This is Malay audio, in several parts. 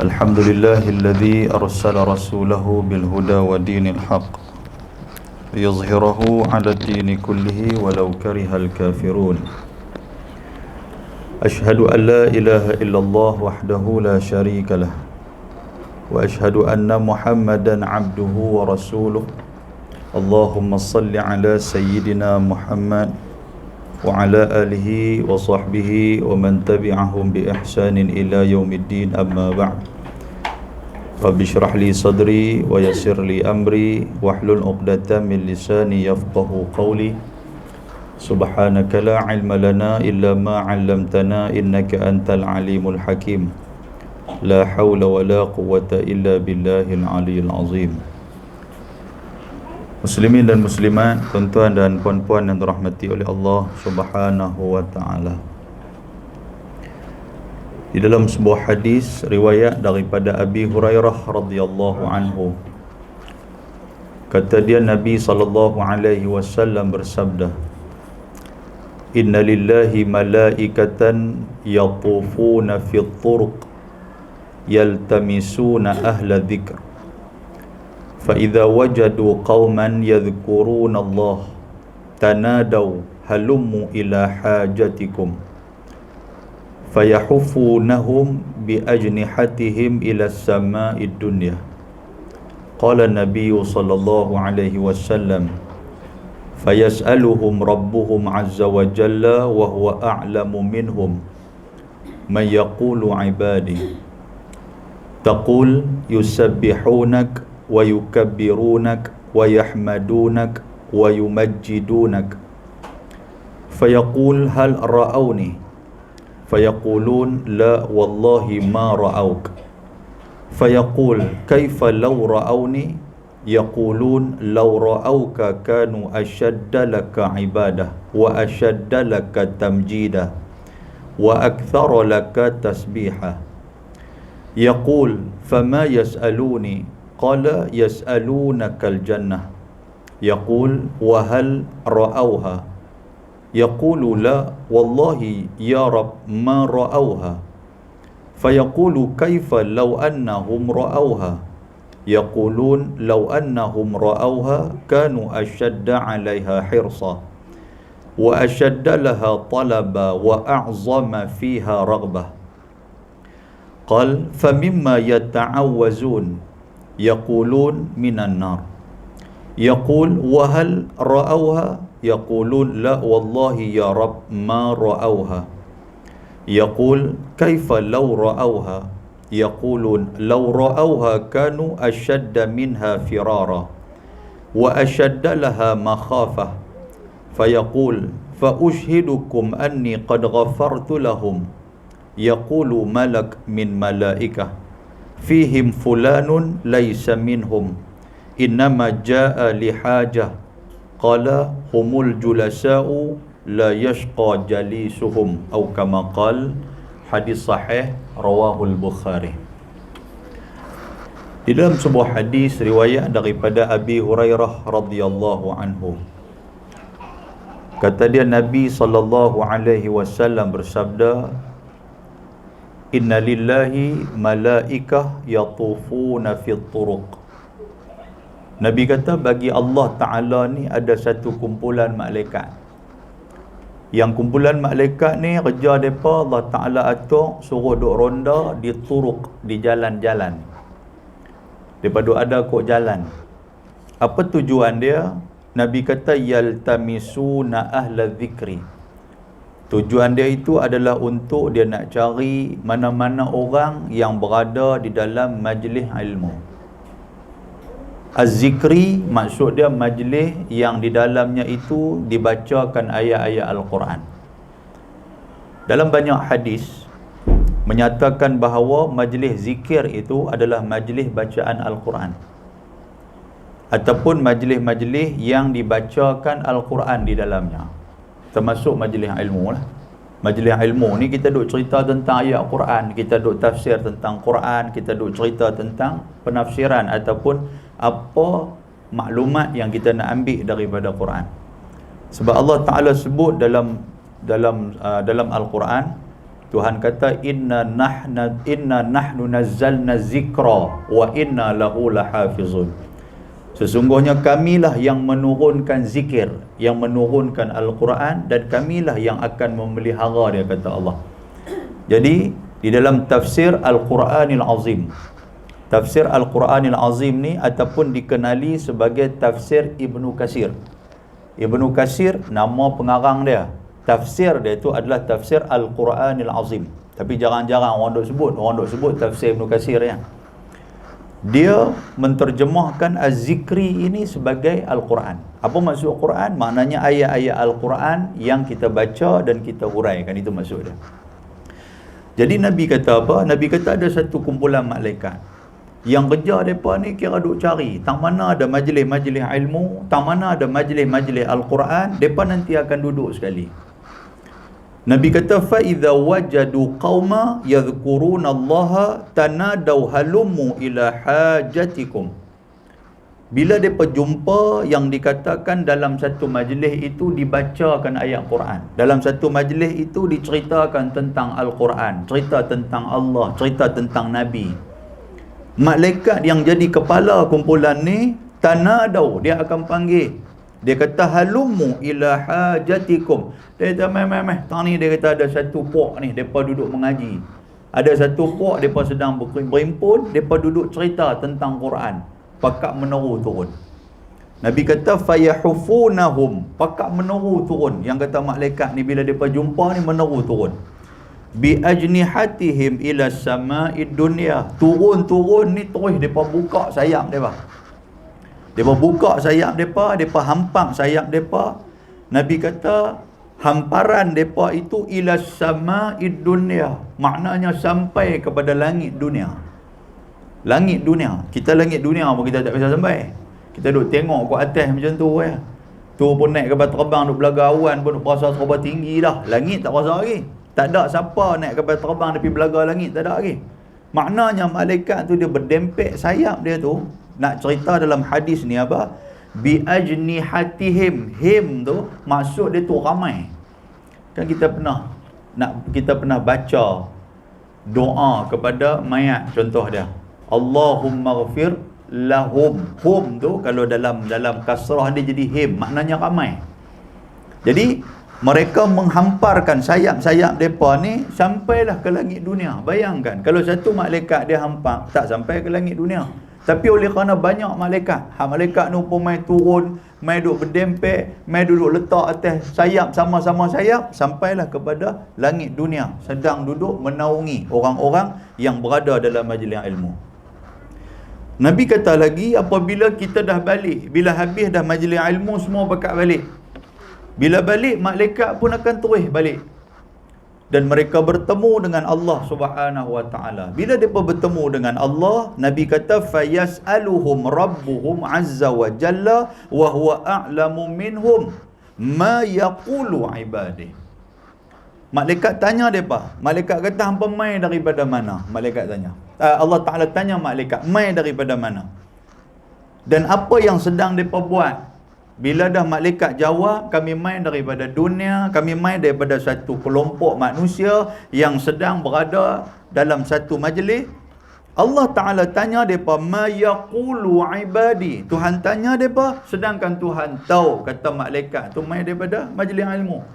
الحمد لله الذي أرسل رسوله بالهدى ودين الحق ليظهره على الدين كله ولو كره الكافرون. أشهد أن لا إله إلا الله وحده لا شريك له وأشهد أن محمدا عبده ورسوله. اللهم صل على سيدنا محمد وعلى آله وصحبه ومن تبعهم بإحسان إلى يوم الدين. أما بعد، رب اشرح لي صدري ويسر لي أمري واحلل عقدة من لساني يفقه قولي. سبحانك لا علم لنا إلا ما علمتنا إنك أنت العليم الحكيم. لا حول ولا قوة إلا بالله العلي العظيم. Muslimin dan muslimat, tuan-tuan dan puan-puan yang dirahmati oleh Allah Subhanahu wa taala. Di dalam sebuah hadis riwayat daripada Abi Hurairah radhiyallahu anhu, kata dia, Nabi sallallahu alaihi wasallam bersabda, "Inna lillahi malaikatan yatufuna fit turuq yaltamisuna ahla dzikr. فإذا وجدوا قوما يذكرون الله تنادوا هلموا إلى حاجتكم فيحفونهم بأجنحتهم إلى السماء الدنيا." قال النبي صلى الله عليه وسلم: فيسألهم ربهم عز وجل وهو أعلم منهم من يقول عبادي تقول يسبحونك ويكبرونك ويحمدونك ويمجدونك فيقول هل رأوني فيقولون لا والله ما رأوك فيقول كيف لو رأوني يقولون لو رأوك كانوا أشد لك عبادة وأشد لك تمجيدا وأكثر لك تسبيحا يقول فما يسألوني قال يسألونك الجنة يقول وهل رأوها يقول لا والله يا رب ما رأوها فيقول كيف لو أنهم رأوها يقولون لو أنهم رأوها كانوا أشد عليها حرصا وأشد لها طلبا وأعظم فيها رغبة. قال فمما يتعوذون يقولون من النار يقول وهل رأوها يقولون لا والله يا رب ما رأوها يقول كيف لو رأوها يقولون لو رأوها كانوا أشد منها فرارا وأشد لها مخافة فيقول فأشهدكم أني قد غفرت لهم يقول ملك من ملائكة فيهم فلان ليس منهم إنما جاء لحاجة قال هم الجلساء لا يشقى جليسهم أو كما قال. Hadis sahih rawahul Bukhari. Di dalam sebuah hadis riwayat daripada Abi Hurairah radhiyallahu anhu, kata dia, Nabi sallallahu alaihi wasallam bersabda, Inna lillahi malaikah yatufuna fit turuq. Nabi kata, bagi Allah Ta'ala ni ada satu kumpulan malaikat. Yang kumpulan malaikat ni kerja mereka Allah Ta'ala atur suruh duk ronda di turuq, di jalan-jalan. Daripada ada kok jalan. Apa tujuan dia? Nabi kata yaltamisuna ahla dzikri. Tujuan dia itu adalah untuk dia nak cari mana-mana orang yang berada di dalam majlis ilmu. Az-zikri maksud dia majlis yang di dalamnya itu dibacakan ayat-ayat Al-Quran. Dalam banyak hadis menyatakan bahawa majlis zikir itu adalah majlis bacaan Al-Quran ataupun majlis-majlis yang dibacakan Al-Quran di dalamnya, termasuk majlis ilmu lah. Majlis ilmu ni kita duk cerita tentang ayat Quran, kita duk tafsir tentang Quran, kita duk cerita tentang penafsiran ataupun apa maklumat yang kita nak ambil daripada Quran. Sebab Allah Ta'ala sebut dalam Al-Quran, Tuhan kata inna nahnu nazzalna zikra wa inna lahu lahafizun. Sesungguhnya kamilah yang menurunkan zikir, yang menurunkan Al-Quran, dan kamilah yang akan memelihara dia, kata Allah. Jadi di dalam tafsir Al-Quranil Azim, tafsir Al-Quranil Azim ni ataupun dikenali sebagai tafsir Ibnu Katsir. Ibnu Katsir nama pengarang dia. Tafsir dia itu adalah tafsir Al-Quranil Azim. Tapi jarang-jarang orang duk sebut tafsir Ibnu Katsir ya. Dia menterjemahkan Az-Zikri ini sebagai Al-Quran. Apa maksud Al-Quran? Maknanya ayat-ayat Al-Quran yang kita baca dan kita huraikan, itu maksud dia. Jadi Nabi kata apa? Nabi kata ada satu kumpulan malaikat yang kerja mereka ni kira duk cari tang mana ada majlis-majlis ilmu, tang mana ada majlis-majlis Al-Quran, mereka nanti akan duduk sekali. Nabi kata fa idza wajadu qauma yadhkuruna Allah tanadaw halummu ila hajatikum. Bila depa jumpa yang dikatakan dalam satu majlis itu dibacakan ayat Quran, dalam satu majlis itu diceritakan tentang Al-Quran, cerita tentang Allah, cerita tentang Nabi, malaikat yang jadi kepala kumpulan ni tanadaw, dia akan panggil. Dia kata halummu ila hajatikum. Dia kata meh. Tang ni dia kata ada satu puak ni, depa duduk mengaji. Ada satu puak depa sedang berhimpun, depa duduk cerita tentang Quran. Pakak meneru turun. Nabi kata fayahufunahum, pakak meneru turun. Yang kata malaikat ni bila depa jumpa ni meneru turun. Bi ajnihatihim ila sama'id dunya. Turun ni terus depa buka sayap depa. Depa buka sayap depa, depa hampak sayap depa. Nabi kata hamparan depa itu ila sama'id dunya, maknanya sampai kepada langit dunia. Langit dunia. Kita langit dunia pun kita tak bisa sampai. Kita duk tengok kat atas macam tu ya. Tu pun naik kapal terbang duk belaga awan pun duk rasa serba tinggi dah. Langit tak rasa lagi. Tak ada siapa naik kapal terbang tapi belaga langit, tak ada lagi. Maknanya malaikat tu dia berdempek sayap dia tu. Nak cerita dalam hadis ni apa? Bi ajnihatihim. Him tu maksud dia tu ramai. Kan kita pernah baca doa kepada mayat, contoh dia Allahumma ghafir lahum. Hum tu kalau dalam kasrah dia jadi him, maknanya ramai. Jadi mereka menghamparkan sayap-sayap mereka ni sampailah ke langit dunia. Bayangkan kalau satu malaikat dia hampak, tak sampai ke langit dunia. Tapi oleh kerana banyak malaikat, malaikat ni pun mai turun, mai duduk berdempek, mai duduk letak atas sayap, sama-sama sayap, sampailah kepada langit dunia, sedang duduk menaungi orang-orang yang berada dalam majlis ilmu. Nabi kata lagi, apabila kita dah balik, bila habis dah majlis ilmu semua bakat balik, bila balik malaikat pun akan terus balik dan mereka bertemu dengan Allah Subhanahu wa taala. Bila mereka bertemu dengan Allah, Nabi kata fayas'aluhum rabbuhum azza wa jalla wa huwa a'lamu minhum ma yaqulu ibadih. Malaikat tanya mereka. Malaikat kata hangpa mai daripada mana? Malaikat tanya. Allah Taala tanya malaikat, mai daripada mana? Dan apa yang sedang mereka buat? Bila dah malaikat jawab, kami main daripada dunia, kami main daripada satu kelompok manusia yang sedang berada dalam satu majlis. Allah Ta'ala tanya mereka, ma yaqulu ibadi. Tuhan tanya mereka, sedangkan Tuhan tahu, kata malaikat tu main daripada majlis ilmu.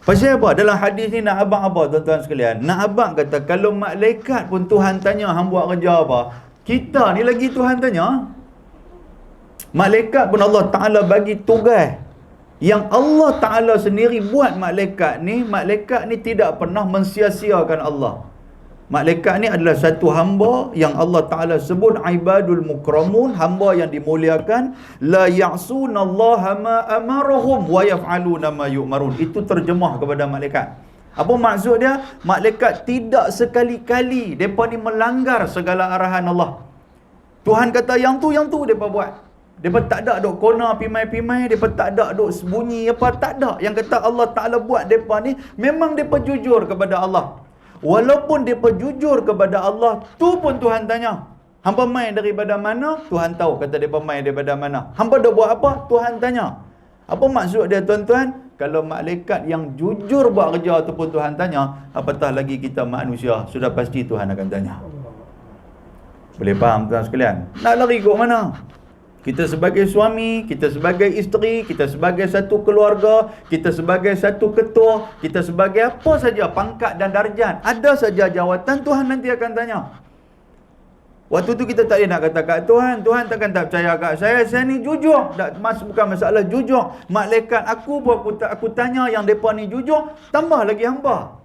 Pasal apa? Dalam hadis ni nak abang apa tuan-tuan sekalian? Nak abang kata, kalau malaikat pun Tuhan tanya hang buat kerja apa, kita ni lagi Tuhan tanya. Malaikat pun Allah Ta'ala bagi tugas yang Allah Ta'ala sendiri buat. Malaikat ni tidak pernah mensia-siakan Allah. Malaikat ni adalah satu hamba yang Allah Ta'ala sebut ibadul mukramun, hamba yang dimuliakan. La ya'sunallaha ma amarahum wa yaf'aluna ma yu'marun. Itu terjemah kepada malaikat. Apa maksud dia? Malaikat tidak sekali-kali mereka ni melanggar segala arahan Allah. Tuhan kata yang tu mereka buat. Mereka tak ada duk kona pimai-pimai, mereka tak ada duk sembunyi apa, tak ada. Yang kata Allah Ta'ala buat mereka ni, memang mereka jujur kepada Allah. Walaupun mereka jujur kepada Allah, tu pun Tuhan tanya, hampa main daripada mana? Tuhan tahu, kata mereka main daripada mana. Hampa dah buat apa? Tuhan tanya. Apa maksud dia tuan-tuan? Kalau malaikat yang jujur buat kerja tu pun Tuhan tanya, apatah lagi kita manusia, sudah pasti Tuhan akan tanya. Boleh faham tuan sekalian? Nak lari ke mana? Kita sebagai suami, kita sebagai isteri, kita sebagai satu keluarga, kita sebagai satu ketua, kita sebagai apa saja pangkat dan darjat, ada saja jawatan, Tuhan nanti akan tanya. Waktu tu kita tak boleh nak kata kat Tuhan, Tuhan takkan tak percaya kat saya ni jujur. Bukan masalah jujur. Malaikat aku pun aku tanya yang mereka ni jujur, tambah lagi hamba.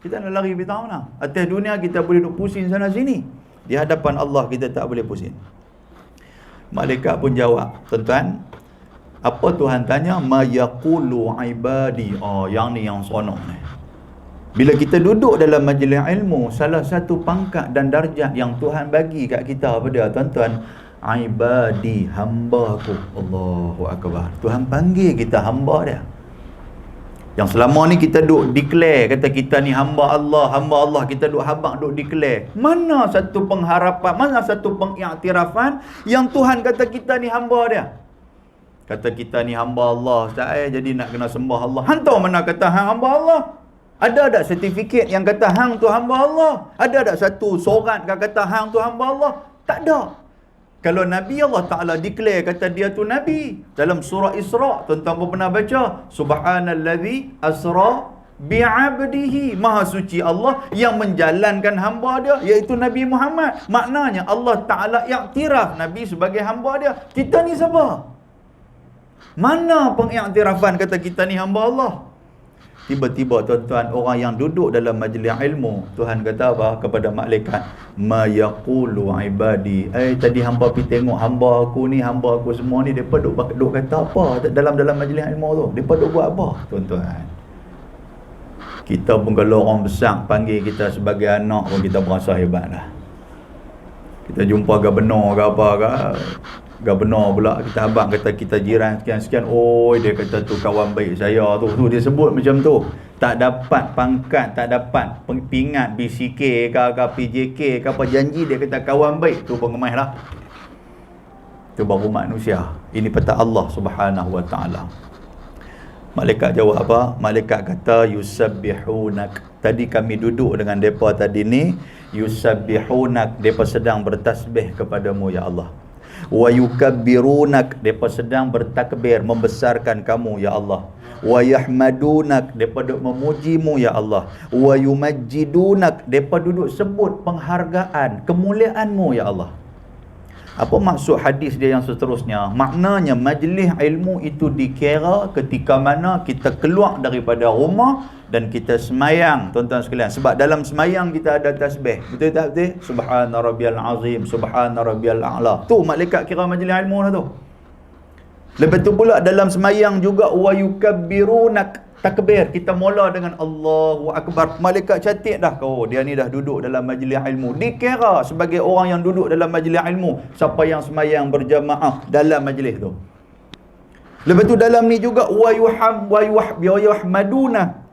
Kita nak lari pergi mana? Atas dunia kita boleh duduk pusing sana sini. Di hadapan Allah kita tak boleh pusing. Malaikat pun jawab, tuan-tuan, apa Tuhan tanya? Ma yaqulu ibadi. Oh, yang ni yang seronok ni. Bila kita duduk dalam majlis ilmu, salah satu pangkat dan darjat yang Tuhan bagi kat kita pada tuan-tuan, ibadi, hamba aku. Allahu Akbar. Tuhan panggil kita hamba dia. Yang selama ni kita duk declare, kata kita ni hamba Allah, kita duk habaq, duk declare. Mana satu pengharapan, mana satu pengiktirafan yang Tuhan kata kita ni hamba dia? Kata kita ni hamba Allah, Ustaz, jadi nak kena sembah Allah. Hantar mana kata hang hamba Allah? Ada tak sertifikat yang kata hang tu hamba Allah? Ada tak satu surat yang kata hang tu hamba Allah? Tak ada. Kalau Nabi Allah Ta'ala declare kata dia tu Nabi. Dalam surah Isra, tuan-tuan pun pernah baca, Subhanallazi asra bi'abdihi. Maha suci Allah yang menjalankan hamba dia, iaitu Nabi Muhammad. Maknanya Allah Ta'ala iktiraf Nabi sebagai hamba dia. Kita ni siapa? Mana pengiktirafan kata kita ni hamba Allah? Tiba-tiba tuan-tuan, orang yang duduk dalam majlis ilmu, Tuhan kata apa kepada malaikat? Ma yaqulu ibadi. Tadi hamba pergi tengok hamba aku ni, hamba aku semua ni, depa duk kata apa dalam majlis ilmu tu? Depa duk buat apa, tuan-tuan? Kita pun kalau orang besar panggil kita sebagai anak pun kita berasa hebat dah. Kita jumpa gubernur ke apa ke, gubernur pula kita abang kata kita jiran sekian-sekian, oh dia kata tu kawan baik saya tu dia sebut macam tu. Tak dapat pangkat, tak dapat pingat BCK ke PJK ke apa, janji dia kata kawan baik tu pengemas lah. Tu baru manusia. Ini peta Allah Subhanahu wa taala. Malaikat jawab apa? Malaikat kata yusabbihunak. Tadi kami duduk dengan depa tadi ni, yusabbihunak, depa sedang bertasbih kepadamu ya Allah. Wa yukabbirunak, depa sedang bertakbir membesarkan kamu ya Allah. Wa yahmadunak, depa duk memujimu ya Allah. Wa yumajjidunak, depa duduk sebut penghargaan kemuliaanmu ya Allah. Apa maksud hadis dia yang seterusnya? Maknanya majlis ilmu itu dikira ketika mana kita keluar daripada rumah dan kita semayang, tuan-tuan sekalian. Sebab dalam semayang kita ada tasbih. Betul tak betul? Subhana rabbiyal azim, subhana rabbiyal a'la. Tu malaikat kira majlis ilmu dah tu. Lepas tu pula dalam semayang juga wa yukabbirunak, takbir. Kita mula dengan Allahu Akbar. Malaikat catat dah, oh dia ni dah duduk dalam majlis ilmu. Dikira sebagai orang yang duduk dalam majlis ilmu, siapa yang semayang berjamaah dalam majlis tu. Lepas tu dalam ni juga wa yuhmadunak.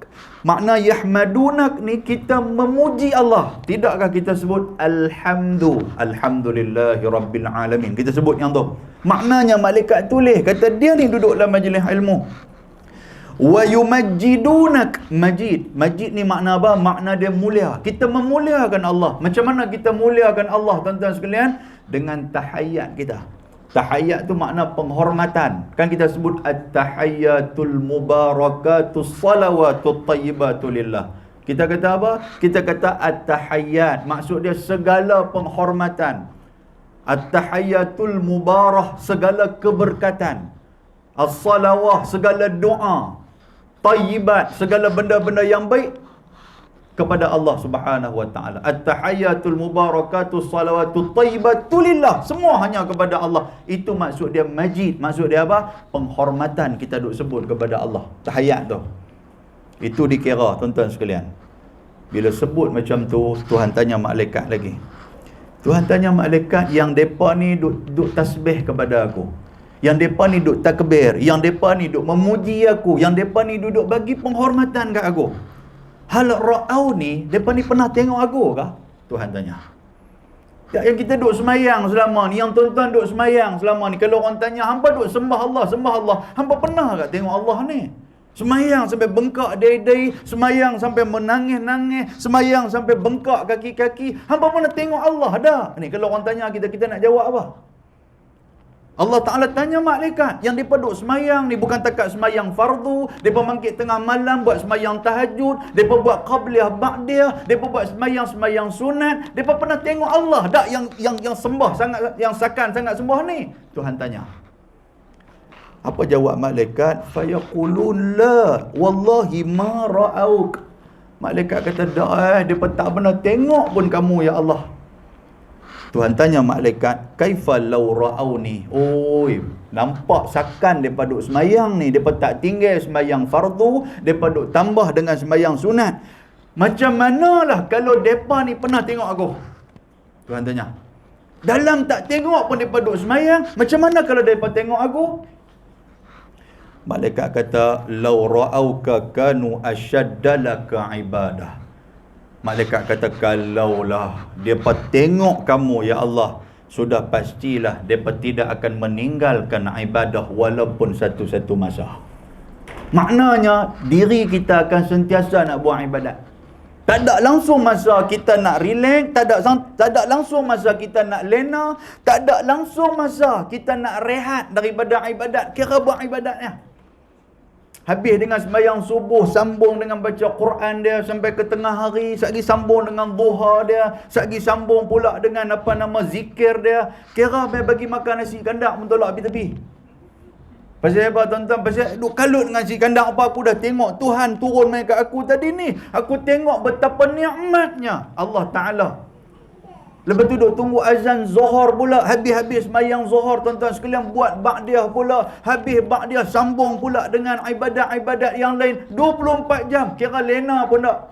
Makna yahmadunak ni kita memuji Allah. Tidakkah kita sebut alhamdulillahi rabbil alamin? Kita sebut yang tu. Maknanya malaikat tulis kata dia ni duduk dalam majlis ilmu. Wa yumajjidunak. Majid ni makna apa? Makna dia mulia. Kita memuliakan Allah. Macam mana kita muliakan Allah, tuan-tuan sekalian? Dengan tahiyat kita. Tahiyat tu makna penghormatan. Kan kita sebut at-tahiyyatul mubarakatus salawatut tayyibatu lillah. Kita kata apa? Kita kata at-tahiyyat. Maksud dia segala penghormatan. At-tahiyyatul mubarak, segala keberkatan. As-salawah, segala doa. Tayyibat, segala benda-benda yang baik kepada Allah Subhanahu wa taala. At-tahiyyatul mubarakatus salawatut tayyibatu lillah. Semua hanya kepada Allah. Itu maksud dia majid. Maksud dia apa? Penghormatan kita duk sebut kepada Allah. Tahiyat tu. Itu dikira, tuan-tuan sekalian. Bila sebut macam tu, Tuhan tanya malaikat lagi. Tuhan tanya malaikat yang depa ni duk tasbih kepada aku. Yang depa ni duk takbir, yang depa ni duk memuji aku, yang depa ni duduk bagi penghormatan kat aku. Hal ra'au ni, depa ni pernah tengok aku kah? Tuhan tanya. Yang kita duk semayang selama ni, yang tuan-tuan duk semayang selama ni, kalau orang tanya, hamba duk sembah Allah, hamba pernah tak tengok Allah ni? Semayang sampai bengkak dai-dai, semayang sampai menangis-nangis, semayang sampai bengkak kaki-kaki. Hamba mana tengok Allah dah. Ni kalau orang tanya kita, kita nak jawab apa? Allah Ta'ala tanya malaikat yang mereka duk semayang ni bukan takat semayang fardu, mereka bangkit tengah malam buat semayang tahajud, mereka buat qabliyah ba'diyah, mereka buat semayang sunat. Mereka pernah tengok Allah tak yang sembah sangat, yang sakan sangat sembah ni? Tuhan tanya. Apa jawab malaikat? Fayaqulun la wallahi ma ra'auk. Malaikat kata dah, mereka tak pernah tengok pun kamu ya Allah. Tuhan tanya malaikat, kaifa law ra'auni? Oi, nampak sakan depa duk semayang ni, depa tak tinggal semayang fardu, depa duk tambah dengan semayang sunat. Macam manalah kalau depa ni pernah tengok aku? Tuhan tanya. Dalam tak tengok pun depa duk semayang, macam mana kalau depa tengok aku? Malaikat kata, law ra'auka kanu asyaddalaka ibadah. Malaikat kata, kalaulah mereka tengok kamu ya Allah, sudah pastilah mereka tidak akan meninggalkan ibadah walaupun satu-satu masa. Maknanya diri kita akan sentiasa nak buat ibadat. Tak ada langsung masa kita nak relax, tak ada langsung masa kita nak lena, tak ada langsung masa kita nak rehat daripada ibadat. Kira buat ibadatnya. Habis dengan sembahyang subuh, sambung dengan baca Quran dia sampai ke tengah hari, sagi sambung dengan duha dia, sagi sambung pula dengan zikir dia. Kira bagi makan nasi kandak mentolak api tepi. Pasal apa tuan-tuan? Pasal duk kalut dengan nasi kandak apa, aku dah tengok Tuhan turun mai kat aku tadi ni. Aku tengok betapa nikmatnya Allah Ta'ala. Lepas tu duk tunggu azan Zuhur pula. Habis-habis sembahyang Zuhur, tuan-tuan sekalian, buat ba'diyah pula. Habis ba'diyah sambung pula dengan ibadat-ibadat yang lain. 24 jam. Kira lena pun tak.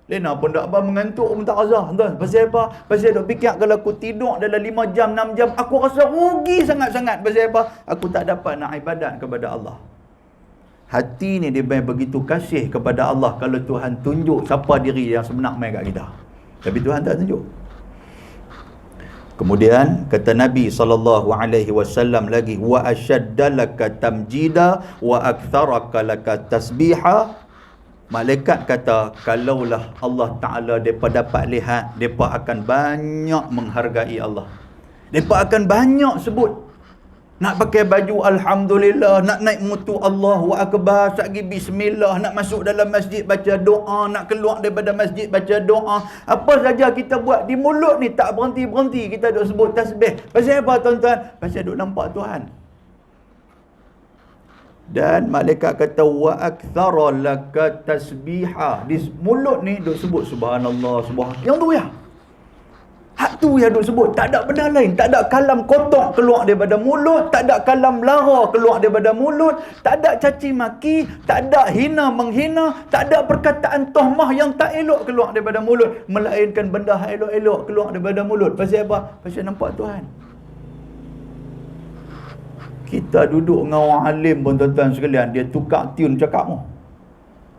Lena pun tak apa, mengantuk pun tak rasa, tuan. Pasal apa? Pasal duk fikir kalau aku tidur dalam 5 jam, 6 jam, aku rasa rugi sangat-sangat. Pasal apa? Aku tak dapat nak ibadat kepada Allah. Hati ni dia begitu kasih kepada Allah kalau Tuhan tunjuk siapa diri yang sebenar mai kat kita. Tapi Tuhan tak tunjuk. Kemudian kata Nabi SAW lagi, wa asyaddalaka tamjida wa aktsaraka laka tasbiha. Malaikat kata, kalaulah Allah Ta'ala depa dapat lihat, depa akan banyak menghargai Allah. Depa akan banyak sebut. Nak pakai baju Alhamdulillah, nak naik mutu Allahu Akbar, sagi Bismillah, nak masuk dalam masjid baca doa, nak keluar daripada masjid baca doa. Apa saja kita buat di mulut ni tak berhenti-berhenti kita duk sebut tasbih. Pasal apa tuan-tuan? Pasal duk nampak Tuhan. Dan malaikat kata, wa aktsara laka tasbiha. Di mulut ni duk sebut subhanallah, subhanallah. Yang tu ya. Hak tu yang duk sebut. Tak ada benda lain. Tak ada kalam kotor keluar daripada mulut. Tak ada kalam lara keluar daripada mulut. Tak ada caci maki. Tak ada hina menghina. Tak ada perkataan tohmah yang tak elok keluar daripada mulut. Melainkan benda yang elok-elok keluar daripada mulut. Pasal apa? Pasal nampak Tuhan. Kita duduk dengan orang alim pun tuan-tuan sekalian, dia tukar tune cakap mu.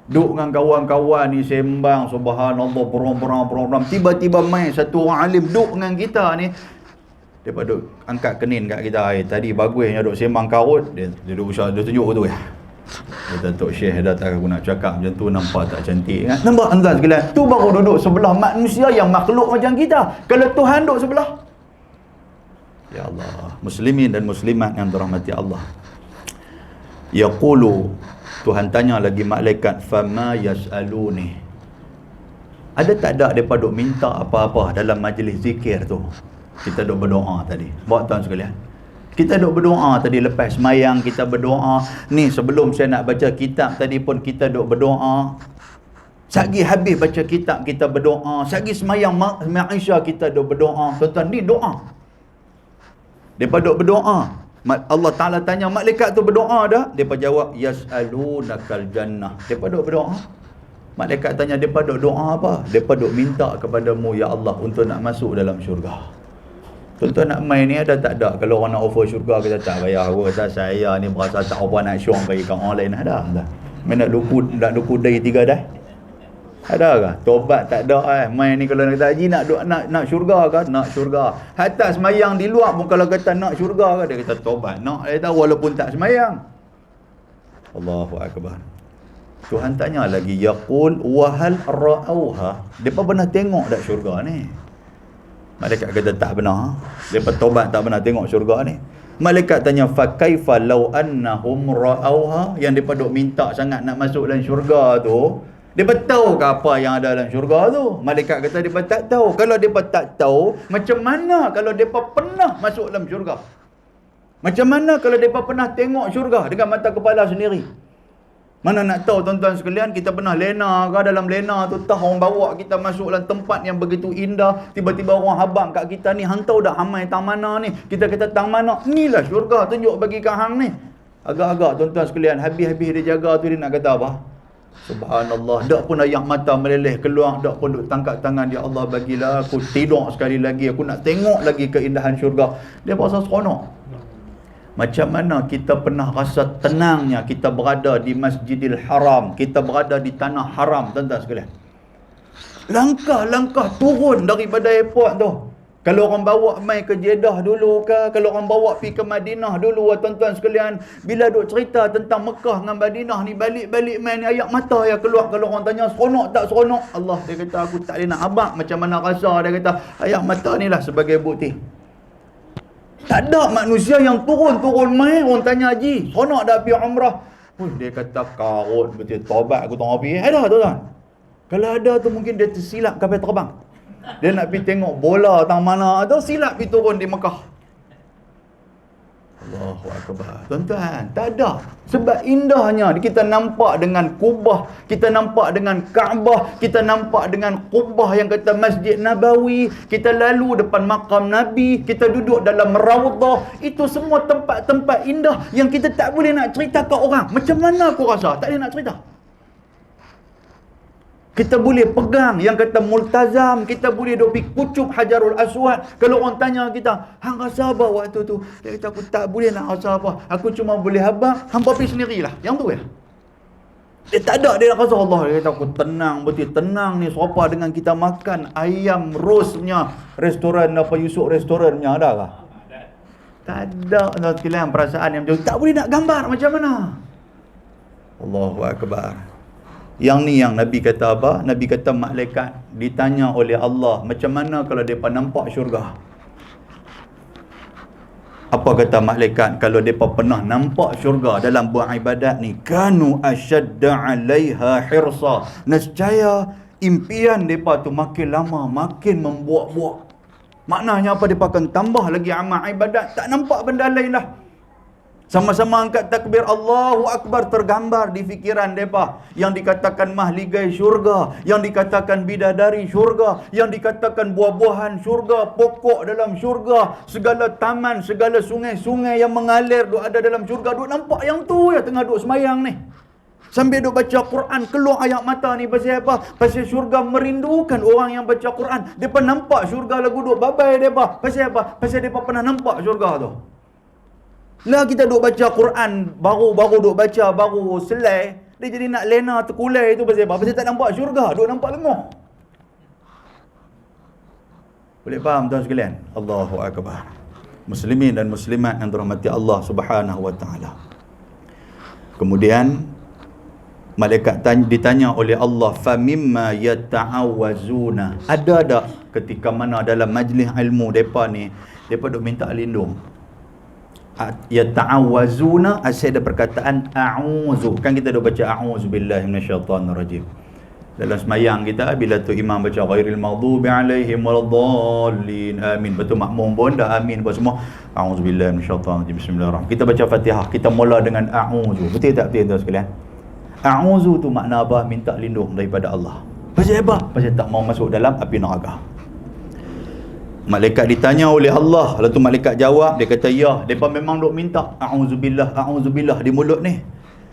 Duduk dengan kawan-kawan ni sembang subhanallah, perang. Tiba-tiba main satu orang alim duduk dengan kita ni. Dia duduk angkat kenin kat kita. Tadi bagusnya duduk sembang karut. Dia duduk usah, dia tunjuk tu ya. Kata Tok Syekh dah tak aku nak cakap macam tu, nampak tak cantik kan? Nampak tuan-tuan sekalian? Tu baru duduk sebelah manusia yang makhluk macam kita. Kalau Tuhan duduk sebelah, ya Allah, muslimin dan muslimat yang dirahmati Allah. Yaqulu, Tuhan tanya lagi malaikat, fama yas'aluni. Ada tak ada mereka duk minta apa-apa dalam majlis zikir tu? Kita duk berdoa tadi. Buat tuan sekalian. Kita duk berdoa tadi lepas semayang, kita berdoa. Ni sebelum saya nak baca kitab tadi pun kita duk berdoa. Sagi habis baca kitab kita berdoa. Sagi semayang Aisyah kita duk berdoa. Tuan-tuan, ni doa. Mereka duk berdoa. Allah Ta'ala tanya, malaikat tu berdoa dah? Mereka jawab, yas'alunakal jannah. Mereka duk berdoa. Malaikat tanya, mereka duk doa apa? Mereka duk minta kepadamu, ya Allah, untuk nak masuk dalam syurga. Tuan-tuan nak main ni ada tak ada? Kalau orang nak offer syurga, kita tak payah. Saya ni berasa tak apa nak syurga bagi kat orang lain. Ada. Main nak duku dari 3 dah? Ada ke? Tobat tak ada main ni kalau nak kata haji nak syurga ke? Nak syurga. Hatta semayang di luar pun kalau kata nak syurga ke, dia kata tobat. Nak dia tahu walaupun tak semayang. Allahu akbar. Tuhan tanya lagi, yaqul wa hal ra'auha, depa pernah tengok tak syurga ni? Malaikat kata tak pernah. Depa taubat tak pernah tengok syurga ni. Malaikat tanya, fa kaifa law annahum ra'auha, yang depa duk minta sangat nak masuk dalam syurga tu, depa tahu ke apa yang ada dalam syurga tu? Malaikat kata depa tak tahu. Kalau depa tak tahu, macam mana kalau depa pernah masuk dalam syurga? Macam mana kalau depa pernah tengok syurga dengan mata kepala sendiri? Mana nak tahu tuan-tuan sekalian, kita pernah lena ke, dalam lena tu tah orang bawa kita masuk dalam tempat yang begitu indah, tiba-tiba orang habang kat kita ni, hang tahu dah hamai tang mana ni? Kita kata tang mana? Inilah syurga, tunjuk bagi kat hang ni. Agak-agak tuan-tuan sekalian, habis-habis dia jaga tu, dia nak kata apa? Subhanallah, dak pun air mata meleleh keluar, dak pun duk tangkap tangan, ya Allah bagilah aku tidur sekali lagi, aku nak tengok lagi keindahan syurga. Dia rasa seronok. Macam mana kita pernah rasa tenangnya kita berada di Masjidil Haram, kita berada di tanah haram, tuan-tuan sekalian. Langkah-langkah turun daripada airport tu. Kalau orang bawa mai ke Jeddah dulu ke, kalau orang bawa pi ke Madinah dulu, tuan-tuan sekalian, bila duk cerita tentang Mekah dengan Madinah ni, balik-balik mai ni air mata yang keluar. Kalau orang tanya seronok tak seronok, Allah, dia kata aku tak boleh nak abang macam mana rasa. Dia kata air mata ni lah sebagai bukti. Tak ada manusia yang turun-turun mai. Orang tanya, Haji, seronok dah pergi umrah? Dia kata, karut betul, taubat aku tak nak pergi. Ada tu kan? Kalau ada tu mungkin dia tersilap kapal terbang. Dia nak pergi tengok bola tang mana tu, silap pergi turun di Mekah. Allahu akbar. Tuan-tuan, tak ada. Sebab indahnya kita nampak dengan Kubah, kita nampak dengan Kaabah, kita nampak dengan Qubah yang kata Masjid Nabawi, kita lalu depan makam Nabi, kita duduk dalam Raudhah. Itu semua tempat-tempat indah yang kita tak boleh nak cerita ke orang. Macam mana aku rasa? Tak boleh nak cerita. Kita boleh pegang yang kata multazam, kita boleh duk pergi kucup Hajarul Aswad. Kalau orang tanya kita, hang rasa apa waktu tu? Dia kata, aku tak boleh nak rasa apa. Aku cuma boleh habang, hampa pergi sendirilah. Yang tu ya. Dia tak ada, dia rasa Allah. Dia kata, aku tenang, betul tenang ni. Serupa dengan kita makan ayam rosnya restoran apa Yusuf restorannya, ada kah? Tak ada. Sekalian perasaan yang macam tak boleh nak gambar macam mana. Allahu akbar. Yang ni yang Nabi kata apa? Nabi kata malaikat ditanya oleh Allah, macam mana kalau mereka nampak syurga? Apa kata malaikat kalau mereka pernah nampak syurga dalam buat ibadat ni? Kanu asyadda 'alaiha hirsa. Nescaya impian mereka tu makin lama makin membuak-buak. Maknanya apa? Mereka akan tambah lagi amal ibadat, tak nampak benda lain dah. Sama-sama angkat takbir Allahu Akbar, tergambar di fikiran mereka yang dikatakan mahligai syurga, yang dikatakan bidadari syurga, yang dikatakan buah-buahan syurga, pokok dalam syurga, segala taman, segala sungai-sungai yang mengalir duk ada dalam syurga. Duk nampak yang tu ya tengah duk semayang ni. Sambil duk baca Quran, keluar ayat mata ni. Pasal apa? Pasal syurga merindukan orang yang baca Quran. Mereka nampak syurga lagu duk babai mereka. Pasal apa? Pasal mereka pernah nampak syurga tu. Lah kita duk baca Quran, baru duk baca, baru selai, dia jadi nak lena terkulai tu pasal apa? Pasal tak nampak syurga, duk nampak lengoh. Boleh faham tuan sekalian? Allahu akbar. Muslimin dan muslimat yang dirahmati Allah Subhanahu wa taala. Kemudian malaikat ditanya oleh Allah, fa mimma yata'awazuna. Ada tak ketika mana dalam majlis ilmu depa ni, depa duk minta lindung? Yata'awazuna, asal ada perkataan a'udzu. Kan kita dah baca a'udzu billahi minasyaitanir rajim dalam semayang kita, bila tu imam baca ghairil maghdubi alaihim waladdallin amin, betul makmum pun dah amin buat semua, a'udzu billahi minasyaitanir rajim, bismillahirrahmanirrahim. Kita baca Fatihah, kita mula dengan a'udzu. Betul tak betul sekalian? A'udzu tu makna apa? Minta lindung daripada Allah. Pasal apa? Pasal tak mau masuk dalam api neraka. Malaikat ditanya oleh Allah, lalu tu malaikat jawab, dia kata ya, depa memang duk minta a'udzubillah di mulut ni.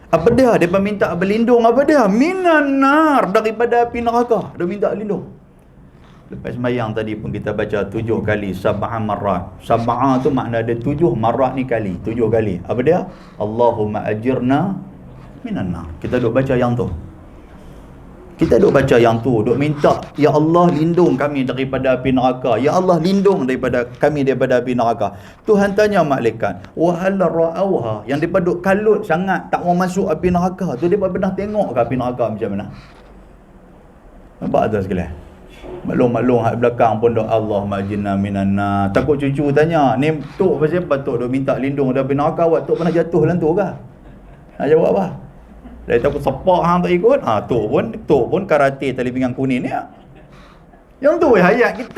Apa dia? Depa minta berlindung apa dia? Minan nar, daripada api neraka. Dia minta lindung. Lepas sembahyang tadi pun kita baca 7 kali sab'a marrat. Sab'a tu makna ada 7, marrat ni kali, 7 kali. Apa dia? Allahumma ajirna minan nar. Kita duk baca yang tu. Kita duk baca yang tu, duk minta, ya Allah lindung kami daripada api neraka. Ya Allah lindung daripada kami daripada api neraka. Tuhan tanya malaikat, wa hal ra'auha, yang depa duk kalut sangat tak mau masuk api neraka tu, depa pernah tengok ke api neraka macam mana? Nampak tak sekalian? Maklum-maklum hak belakang pun duk Allah majinna minan nar. Takut cucu tanya, ni tok pasal apa tok duk minta lindung daripada neraka, awak tok pernah jatuh dalam tu ke? Nak jawab apa? Dari takut sepak hang tak ikut, tok pun karate tali pinggang kuning ni. Yang tu hayat kita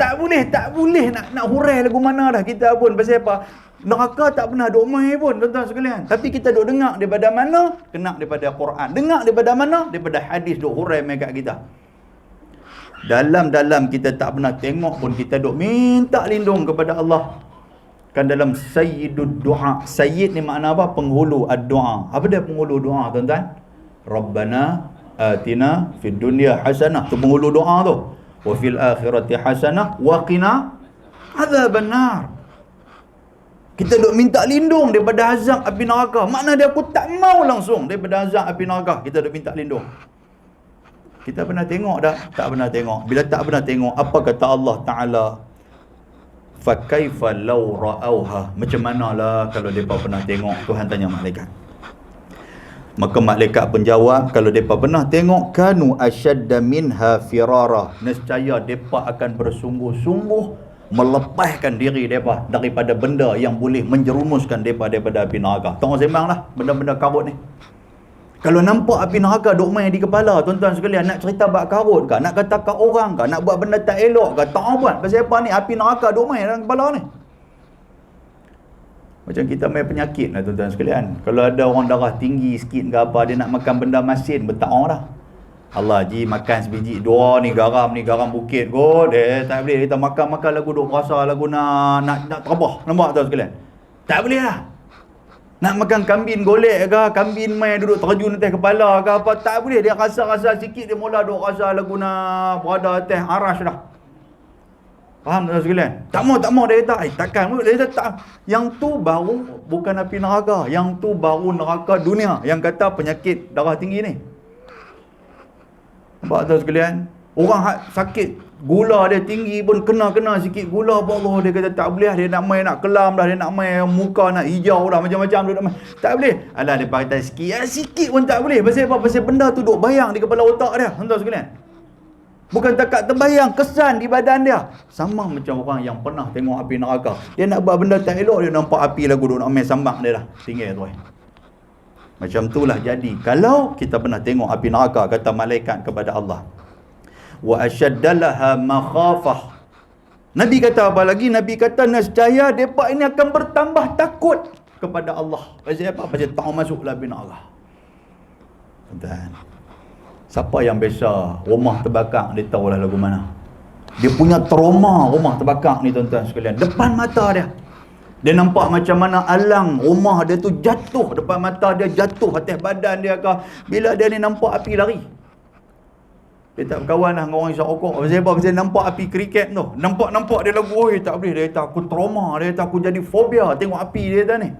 tak boleh nak hurai lagu mana dah kita pun. Pasal apa? Neraka tak pernah duk mai pun tuan-tuan sekalian. Tapi kita duk dengar daripada mana? Kena daripada Quran. Dengar daripada mana? Daripada hadis duk hurai mai kat kita. Dalam kita tak pernah tengok pun kita duk minta lindung kepada Allah. Kan dalam sayyidud du'a. Sayyid ni makna apa? Penghulu ad-du'a. Apa dia penghulu doa tuan-tuan? Rabbana atina fid dunya hasanah. Tu penghulu doa tu. Wa fil akhirati hasanah wa qina adzaban nar. Kita duk minta lindung daripada azab api neraka. Makna dia aku tak mau langsung daripada azab api neraka. Kita duk minta lindung. Kita pernah tengok dah? Tak pernah tengok. Bila tak pernah tengok, apa kata Allah Ta'ala? Fa kaifa law ra'auha. Macam manalah kalau depa pernah tengok? Tuhan tanya malaikat. Maka malaikat penjawab, kalau mereka pernah tengok, kanu asyadda minha firara, nescaya mereka akan bersungguh-sungguh melepaskan diri mereka daripada benda yang boleh menjerumuskan mereka daripada api neraka. Tengok sembang lah benda-benda karut ni. Kalau nampak api neraka duk main di kepala, tuan-tuan sekalian, nak cerita bab karut ke, nak kata kat orang ke, nak buat benda tak elok ke, tak buat. Pasal apa ni? Api neraka duk main dalam kepala ni. Macam kita main penyakit lah tuan-tuan sekalian. Kalau ada orang darah tinggi sikit ke apa, dia nak makan benda masin, bertaong dah. Allah ji makan sebiji dua ni garam bukit kot. Tak boleh kita makan lagu duk rasa lagu nak terbah. Nampak tuan sekalian? Tak boleh lah. Nak makan kambing golek ke, kambing main duduk terjun atas kepala ke apa, tak boleh. Dia rasa-rasa sikit, dia mula duk rasa lagu nak berada atas arash dah. Faham tak sekalian? Tak mau dia kata, takkan dia kata tak. Yang tu baru bukan api neraka, yang tu baru neraka dunia yang kata penyakit darah tinggi ni. Nampak tak sekalian? Orang sakit gula dia tinggi pun kena sikit gula, Allah dia kata tak boleh, dia nak main nak kelam dah, dia nak main muka nak hijau dah, macam-macam dia nak main. Tak boleh. Alah dia kata sikit pun tak boleh. Pasal apa? Pasal benda tu duk bayang di kepala otak dia. Tuan sekalian. Bukan takat terbayang, kesan di badan dia. Sama macam orang yang pernah tengok api neraka. Dia nak buat benda tak elok, dia nampak api lagu duk nak main sambak dia dah. Tinggal tu. Macam itulah jadi kalau kita pernah tengok api neraka, kata malaikat kepada Allah. Wa asyaddalaha makhafah. Nabi kata apa lagi? Nabi kata nescaya depa ini akan bertambah takut kepada Allah. Pasal apa? Pasal tak masuk api neraka. Dan siapa yang biasa rumah terbakar, dia tahulah lagu mana. Dia punya trauma rumah terbakar ni tuan-tuan sekalian. Depan mata dia. Dia nampak macam mana alang rumah dia tu jatuh. Depan mata dia jatuh atas badan dia ke. Bila dia ni nampak api lari. Dia tak berkawan lah dengan orang isap rokok. Pasal apa? Pasal nampak api kriket tu. Nampak dia lagu, oi tak boleh. Dia kata aku trauma. Dia kata aku jadi fobia tengok api dia kata ni.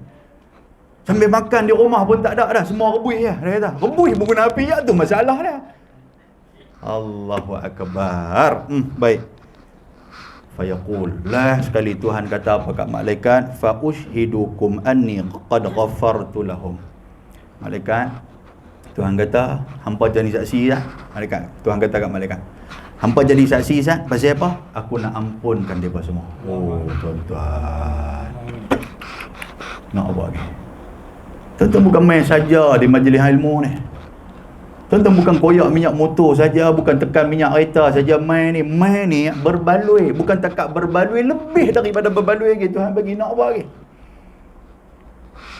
Sambil makan di rumah pun tak ada dah. Semua rebus ya. Dia kata, rebus pun guna api ya, tu masalah dia. Allahu Akbar. Baik. Fayaqul. Lah sekali Tuhan kata apa kat malaikat? Fa ushhidukum anni qad ghafartu lahum. Malaikat, Tuhan kata, hampa jadi saksi dah. Malaikat, Tuhan kata kat malaikat, hampa jadi saksi sah. Pasal apa? Aku nak ampunkan mereka semua. Oh tuan-tuan. Nak apa lagi? Tuan-tuan bukan main saja di majlis ilmu ni. Tuan-tuan bukan koyak minyak motor saja, bukan tekan minyak kereta saja main ni berbaloi, bukan takat berbaloi, lebih daripada berbaloi lagi Tuhan bagi nak apa lagi.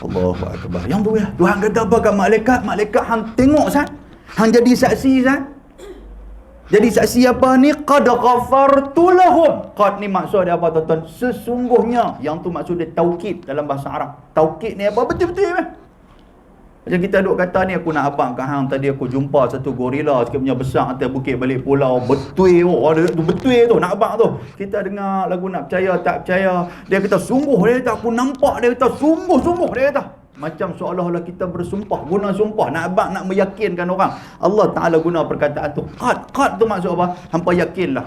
Allahu Akbar. Yang tu ya, Tuhan kata apa kat malaikat? Malaikat hang tengok sat. Hang jadi saksi sat. Jadi saksi apa ni? Qad ghafartu lahum. Qad ni maksud dia apa tuan-tuan? Sesungguhnya. Yang tu maksud dia taukid dalam bahasa Arab. Taukid ni apa? Betul-betul meh. Macam kita duk kata ni, aku nak abang kat hang tadi aku jumpa satu gorila sikit punya besar atas bukit balik pulau. Betul ada tu, betul tu nak abang tu. Kita dengar lagu nak percaya tak percaya. Dia kata sungguh, dia kata aku nampak, dia kata sungguh dia kata. Macam seolah-olah kita bersumpah, guna sumpah, nak meyakinkan orang. Allah Ta'ala guna perkataan tu. Qad tu maksud apa? Hampa yakinlah.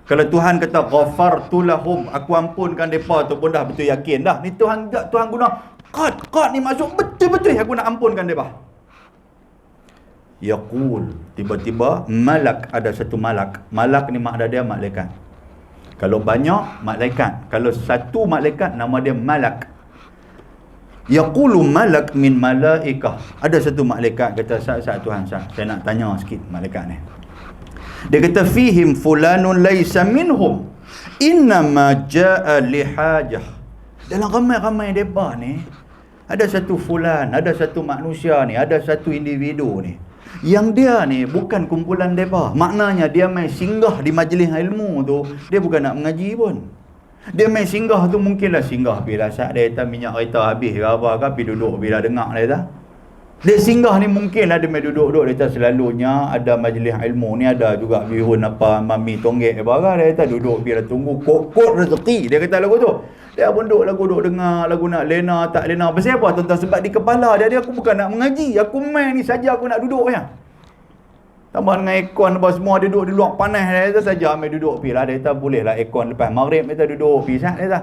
Kalau Tuhan kata ghafartu lahum, aku ampunkan mereka tu pun dah betul yakin dah. Ni Tuhan guna qad ni maksud betul-betul aku nak ampunkan mereka. Yaqul, tiba-tiba malak, ada satu malak. Malak ni makna dia malaikat. Kalau banyak, malaikat. Kalau satu malaikat, nama dia malak. Yaqulu malak min malaikah. Ada satu malaikat kata, saat Tuhan, saya nak tanya sikit malaikat ni. Dia kata, fihim fulanun laysa minhum, innama ja'a lihajah. Dalam ramai-ramai mereka ni, ada satu fulan, ada satu manusia ni, ada satu individu ni, yang dia ni bukan kumpulan mereka. Maknanya dia main singgah di majlis ilmu tu, dia bukan nak mengaji pun. Dia main singgah tu mungkinlah singgah bila saat dia kata minyak kereta habis ke apa ke, pergi duduk bila dengar dia kata. Dia singgah ni mungkinlah dia main duduk-duduk. Dia kata selalunya ada majlis ilmu ni ada juga bihun apa mami tonggek apa ke. Dia kata duduk bila tunggu kod rezeki. Dia kata lagu tu. Dia pun duduk dengar lagu nak lena tak lena. Pasal apa tuan-tuan? Sebab di kepala dia aku bukan nak mengaji. Aku main ni saja aku nak duduk ya. Tambah dengan aircon apa semua, dia duduk di luar panas. Dia kata saja ambil duduk pergi lah. Dia kata boleh lah aircon lepas maghrib. Dia kata duduk pergi sah. Dia kata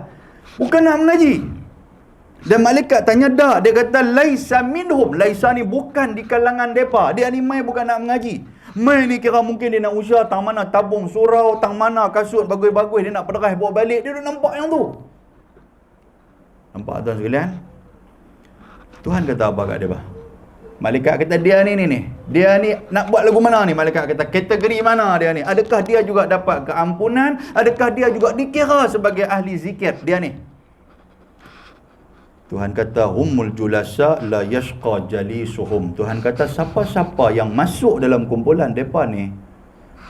bukan nak mengaji. Dan malaikat tanya dah. Dia kata laisa minhum. Laisa ni bukan di kalangan mereka. Dia ni mai bukan nak mengaji. Mai ni kira mungkin dia nak usaha tang mana tabung surau, tang mana kasut bagus-bagus dia nak pederas bawa balik. Dia duduk nampak yang tu. Nampak tuan sekalian? Tuhan kata apa kat dia bah? Malaikat kata dia ni. Dia ni nak buat lagu mana ni? Malaikat kata kategori mana dia ni? Adakah dia juga dapat keampunan? Adakah dia juga dikira sebagai ahli zikir? Dia ni. Tuhan kata humul julasa la yashqa jalisuhum. Tuhan kata siapa-siapa yang masuk dalam kumpulan depa ni,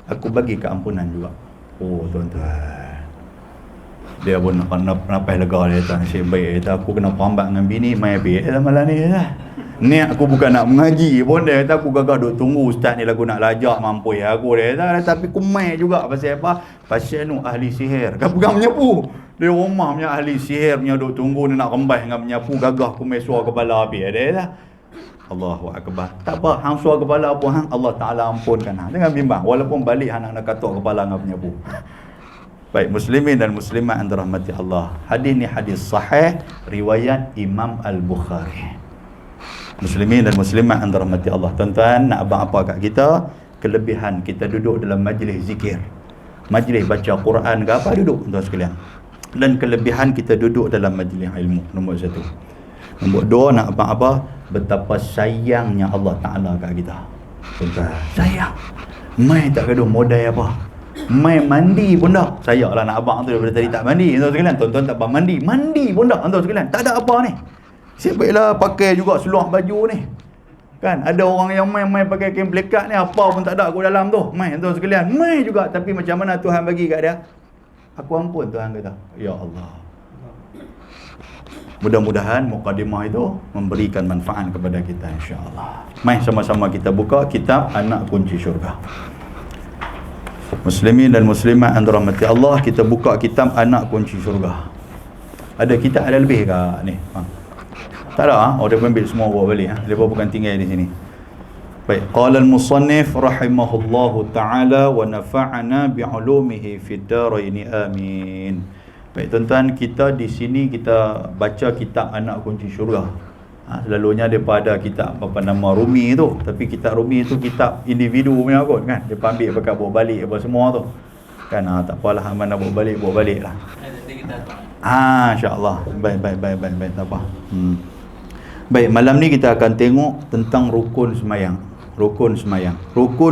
aku bagi keampunan juga. Oh tuan-tuan, dia pun nak napas lega. Dia kata nasib baik. Dia kata aku kena perambat dengan bini mai habis malam ni lah. Ni aku bukan nak mengaji pun. Dia kata aku gagah duk tunggu ustaz ni lagu nak lajak mampu aku. Dia kata tapi aku mai juga. Pasal apa? Pasal nu ahli sihir kan pegang menyapu. Dia rumah punya ahli sihir punya duk tunggu ni nak rembas dengan menyapu. Gagah aku mai suar kepala habis. Dia kata Allahu Akbar. Tak apa, hang suar kepala pun hang Allah Ta'ala ampunkan hang. Jangan bimbang. Walaupun balik hang nak katuk kepala dengan penyapu. Baik, muslimin dan muslimat yang dirahmati Allah. Hadis ni hadis sahih riwayat Imam Al-Bukhari. Muslimin dan muslimat yang dirahmati Allah. Tuan-tuan, nak abang apa kat kita? Kelebihan kita duduk dalam majlis zikir, majlis baca Quran ke apa, duduk tuan sekalian. Dan kelebihan kita duduk dalam majlis ilmu. Nombor satu. Nombor dua, nak abang apa? Betapa sayangnya Allah Ta'ala kat kita. Tuan-tuan, sayang. Mai tak gaduh modal apa. Mai mandi pun dah. Sayanglah nak abang tu daripada tadi tak mandi. Tuan sekalian, tuan-tuan tak abang mandi. Mandi pun dah tuan sekalian. Tak ada apa ni. Siap baiklah pakai juga seluar baju ni. Kan ada orang yang mai pakai kain plekat ni, apa pun tak ada aku dalam tu. Mai tuan sekalian, mai juga. Tapi macam mana Tuhan bagi kat dia? Aku ampun, Tuhan kata. Ya Allah. Mudah-mudahan mukadimah itu memberikan manfaat kepada kita insya-Allah. Mai sama-sama kita buka kitab Anak Kunci Syurga. Muslimin dan muslimat yang dirahmati Allah, kita buka kitab Anak Kunci Syurga. Ada kitab ada lebih ke ni? Tak ada. Dia ambil semua bawa balik. Dia bukan tinggal di sini. Baik, qala al-musannif rahimahullahu ta'ala wa nafa'ana bi'ulumihi fid darain amin. Baik tuan-tuan, kita di sini kita baca kitab Anak Kunci Syurga. Selalunya depa ada kitab apa nama Rumi tu, tapi kitab Rumi tu kitab individu punya kot kan. Depa ambil pakai bawa balik apa semua tu. Kan tak apalah, mana bawa balik lah. Insya-Allah. Baik tak apa. Baik, malam ni kita akan tengok tentang rukun semayang. Rukun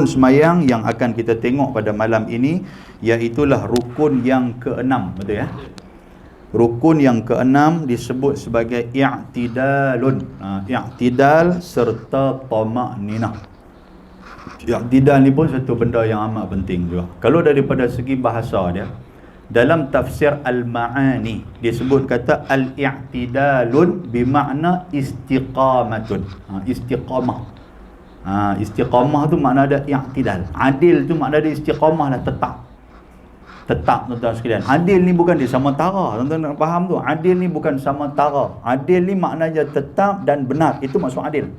semayang yang akan kita tengok pada malam ini iaitulah rukun yang keenam, betul ya? Rukun yang keenam disebut sebagai i'tidalun. I'tidal serta tamakninah. I'tidal ni pun satu benda yang amat penting juga. Kalau daripada segi bahasa dia, dalam tafsir Al-Ma'ani disebut kata al-i'tidalun bermakna istiqamatun. Istiqamah. Istiqamah tu makna ada i'tidal. Adil tu makna dia istiqamah lah, tetap. Tetap tuan-tuan sekalian. Adil ni bukan dia samantara. Tuan-tuan nak faham tu. Adil ni bukan samantara. Adil ni maknanya tetap dan benar. Itu maksud adil.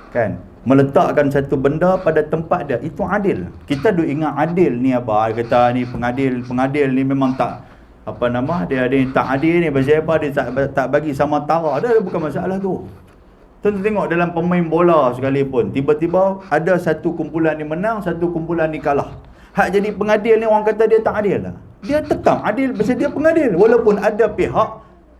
Kan? Meletakkan satu benda pada tempat dia, itu adil. Kita duk ingat adil ni apa? Kata ni pengadil ni memang tak apa nama dia ada tak adil ni, pasal apa dia tak bagi samantara. Dah bukan masalah tu. Tuan tengok dalam pemain bola sekalipun, tiba-tiba ada satu kumpulan ni menang, satu kumpulan ni kalah. Hak jadi pengadil ni orang kata dia tak adil lah. Dia tetap adil pasal dia pengadil, walaupun ada pihak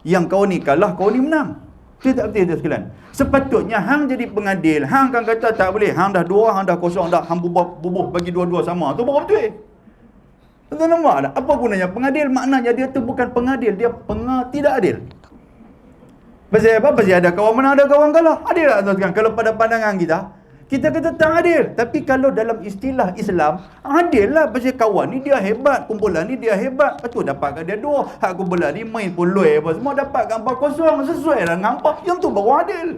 yang kau ni kalah, kau ni menang. Dia tak betul tu sekalian. Sepatutnya hang jadi pengadil, hang kan kata tak boleh, hang dah 2, hang dah kosong dah, hang bubuh bagi dua-dua sama. Tu baru betul. Tuan nampak tak? Apa gunanya pengadil? Maknanya dia tu bukan pengadil, dia tidak adil. Pasal apa? Pasal ada kawan menang, ada kawan kalah. Adil tak tuan-tuan? Kalau pada pandangan kita kata tak adil. Tapi kalau dalam istilah Islam, adil lah. Pasal kawan ni dia hebat, kumpulan ni dia hebat. Lepas tu dapatkan dia 2. Hak kumpulan ni main pun luai apa semua, dapatkan 4-0. Sesuai lah dengan apa. Yang tu baru adil.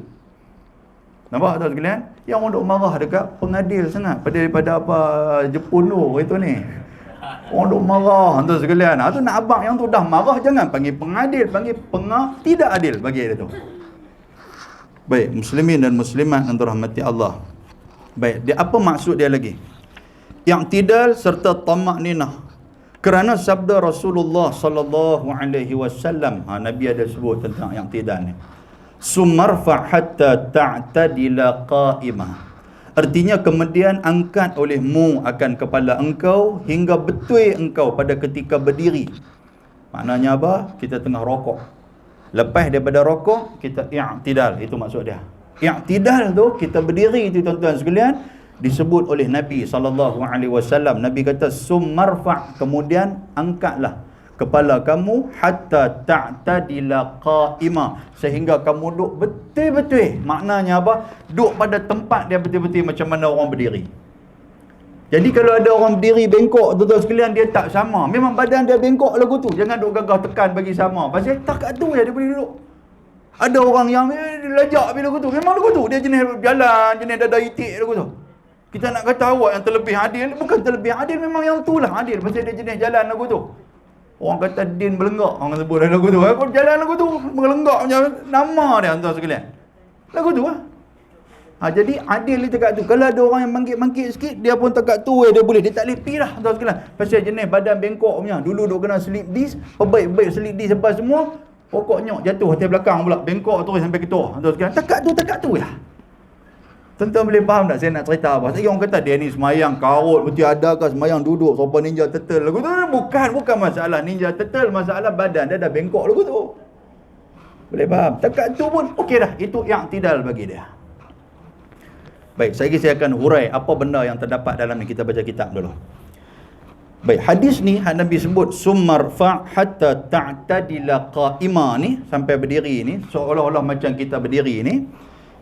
Nampak tuan sekalian? Yang orang duk marah dekat pengadil sangat daripada apa Jepun tu itu ni. Orang duk marah tuan sekalian. Tu nak abang yang tu dah marah, jangan panggil pengadil, panggil tidak adil bagi dia tu. Baik, muslimin dan muslimat yang dirahmati Allah. Baik, dia apa maksud dia lagi? I'tidal serta tamakninah. Kerana sabda Rasulullah sallallahu alaihi wasallam, Nabi ada sebut tentang i'tidal ni. Sumarfa hatta ta'tadila qa'imah. Artinya kemudian angkat olehmu akan kepala engkau hingga betul engkau pada ketika berdiri. Maknanya apa? Kita tengah rokok. Lepas daripada rokok, kita i'tidal. Itu maksud dia. I'tidal tu, kita berdiri tu tuan-tuan sekalian, disebut oleh Nabi SAW. Nabi kata, sumarfa, kemudian angkatlah kepala kamu hatta ta'tadila qa'imah, sehingga kamu duduk betul-betul. Maknanya apa? Duduk pada tempat dia betul-betul macam mana orang berdiri. Jadi kalau ada orang berdiri bengkok tuan-tuan sekalian, dia tak sama. Memang badan dia bengkok lagu tu. Jangan duk gagah tekan bagi sama. Pasal tak kat tu je dia boleh duduk. Ada orang yang lajak bila lagu tu. Memang lagu tu. Dia jenis jalan, jenis dada itik lagu tu. Kita nak kata awak yang terlebih adil. Bukan terlebih adil, memang yang tu lah adil. Pasal dia jenis jalan lagu tu. Orang kata din belenggak. Orang sebut lagu tu. Aku jalan lagu tu. Belenggak macam nama dia tuan sekalian. Lagu tu lah. Jadi adil dia dekat tu. Kalau ada orang yang mangkit-mangkit sikit, dia pun dekat tu dia boleh. Dia tak boleh pi lah tuan sekalian. Pasal jenis badan bengkok punya. Dulu duk kena slip disc. Perbaik-baik slip disc apa semua. Pokoknya jatuh atas belakang pula. Bengkok terus sampai ketua. Tuan sekalian. Dekat tu lah. Tuan-tuan boleh faham tak saya nak cerita apa? Saya orang kata dia ni semayang karut betul ada ke semayang duduk sopan ninja turtle lagu tu. Bukan masalah ninja turtle, masalah badan dia dah bengkok lagu tu. Boleh faham? Dekat tu pun okey dah. Itu i'tidal bagi dia. Baik, saya akan hurai apa benda yang terdapat dalam ni. Kita baca kitab dulu. Baik, hadis ni Nabi sebut sumarfa hatta ta'tadila qa'ima ni, sampai berdiri ni seolah-olah macam kita berdiri ni.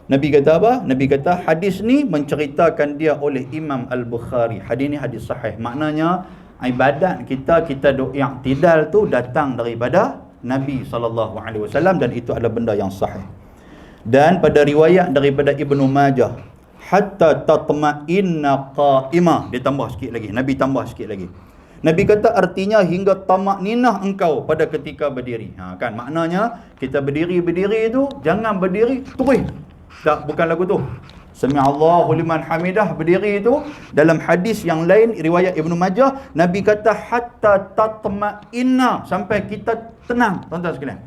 Nabi kata apa? Nabi kata hadis ni menceritakan dia oleh Imam Al-Bukhari. Hadis ni hadis sahih. Maknanya ibadat kita duk i'tidal tu datang daripada Nabi SAW, dan itu adalah benda yang sahih. Dan pada riwayat daripada Ibnu Majah, hatta tatma'inna qa'imah, dia tambah sikit lagi. Nabi tambah sikit lagi. Nabi kata artinya hingga tamakninah engkau pada ketika berdiri. Kan maknanya kita berdiri tu jangan berdiri terus. Tak, bukan lagu tu. Sami'allahu liman hamidah, berdiri itu dalam hadis yang lain riwayat Ibnu Majah, Nabi kata hatta tatma'inna, sampai kita tenang tuan-tuan sekalian.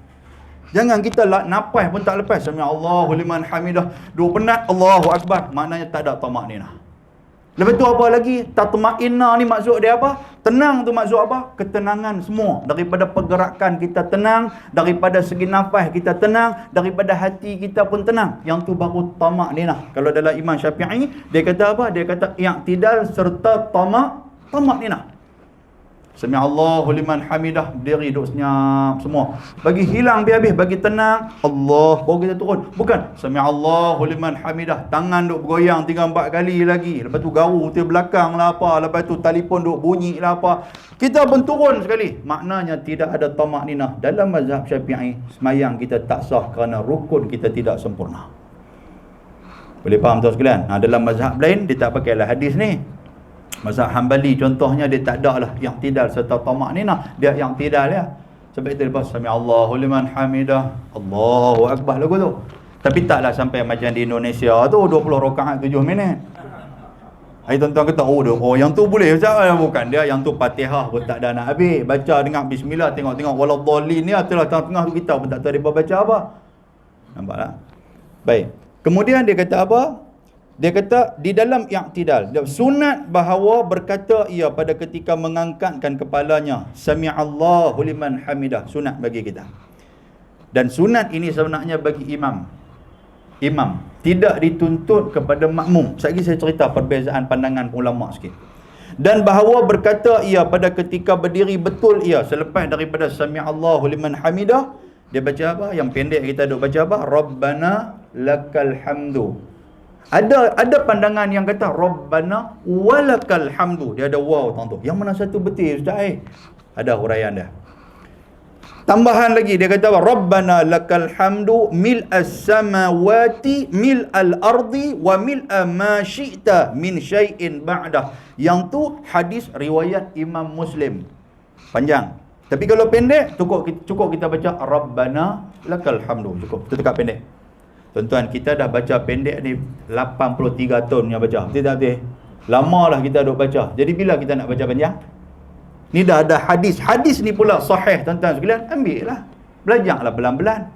Jangan kita napas pun tak lepas. Sami'allahu liman hamidah, duk penat Allahu akbar, maknanya tak ada tamakninah. Lepas tu apa lagi? Tatma'inna ni maksud dia apa? Tenang tu maksud apa? Ketenangan semua. Daripada pergerakan kita tenang, daripada segi nafas kita tenang, daripada hati kita pun tenang. Yang tu baru tamakninah. Kalau dalam Imam Syafi'i, dia kata apa? Dia kata i'tidal serta tamakninah. Sami'allahu liman hamidah, berdiri duduk senyap semua. Bagi hilang habis, bagi tenang, Allah, baru kita turun. Bukan Sami'allahu liman hamidah, tangan duk bergoyang 3-4 kali lagi. Lepas tu garu tu belakang lah apa, lepas tu telefon duk bunyi lah apa. Kita pun turun sekali. Maknanya tidak ada tamakninah. Dalam mazhab Syafi'i, semayang kita tak sah kerana rukun kita tidak Mazhab Hambali contohnya dia tak ada lah yang tidal serta tamak ni nah, dia yang tidal ya. Sebab itu lepas sami Allahu liman hamidah, Allahu akbar lagu tu. Tapi taklah sampai macam di Indonesia tu 20 rakaat 7 minit. Hai tuan-tuan kata oh yang tu boleh Ustaz, bukan dia yang tu Fatihah pun tak ada nak habis. Baca dengar bismillah, tengok waladhdallin ni atulah tengah-tengah tu kita pun tak tahu dia baca apa. Nampak tak? Baik. Kemudian dia kata apa? Dia kata di dalam i'tidal, sunat bahawa berkata ia pada ketika mengangkatkan kepalanya, sami'allahu liman hamidah, sunat bagi kita. Dan sunat ini sebenarnya bagi imam. Tidak dituntut kepada makmum. Sekali saya cerita perbezaan pandangan ulama sikit. Dan bahawa berkata ia pada ketika berdiri betul ia selepas daripada sami'allahu liman hamidah, dia baca apa? Yang pendek kita duk baca apa? Rabbana lakal hamdu. Ada pandangan yang kata Rabbana walakal hamdu. Dia ada waw tuan tu. Yang mana satu betul Ustaz? Ada huraian dia. Tambahan lagi dia kata Rabbana lakal hamdu mil'as samawati mil'al ardi wa mil'a ma syi'ta min syai'in ba'dah. Yang tu hadis riwayat Imam Muslim. Panjang. Tapi kalau pendek cukup kita baca Rabbana lakal hamdu. Cukup. Itu dekat pendek. Tuan-tuan, kita dah baca pendek ni 83 tahun yang baca. Betul tak betul? Lama lah kita duk baca. Jadi bila kita nak baca panjang? Ni dah ada hadis. Hadis ni pula sahih tuan-tuan sekalian. Ambil lah. Belajarlah pelan-pelan.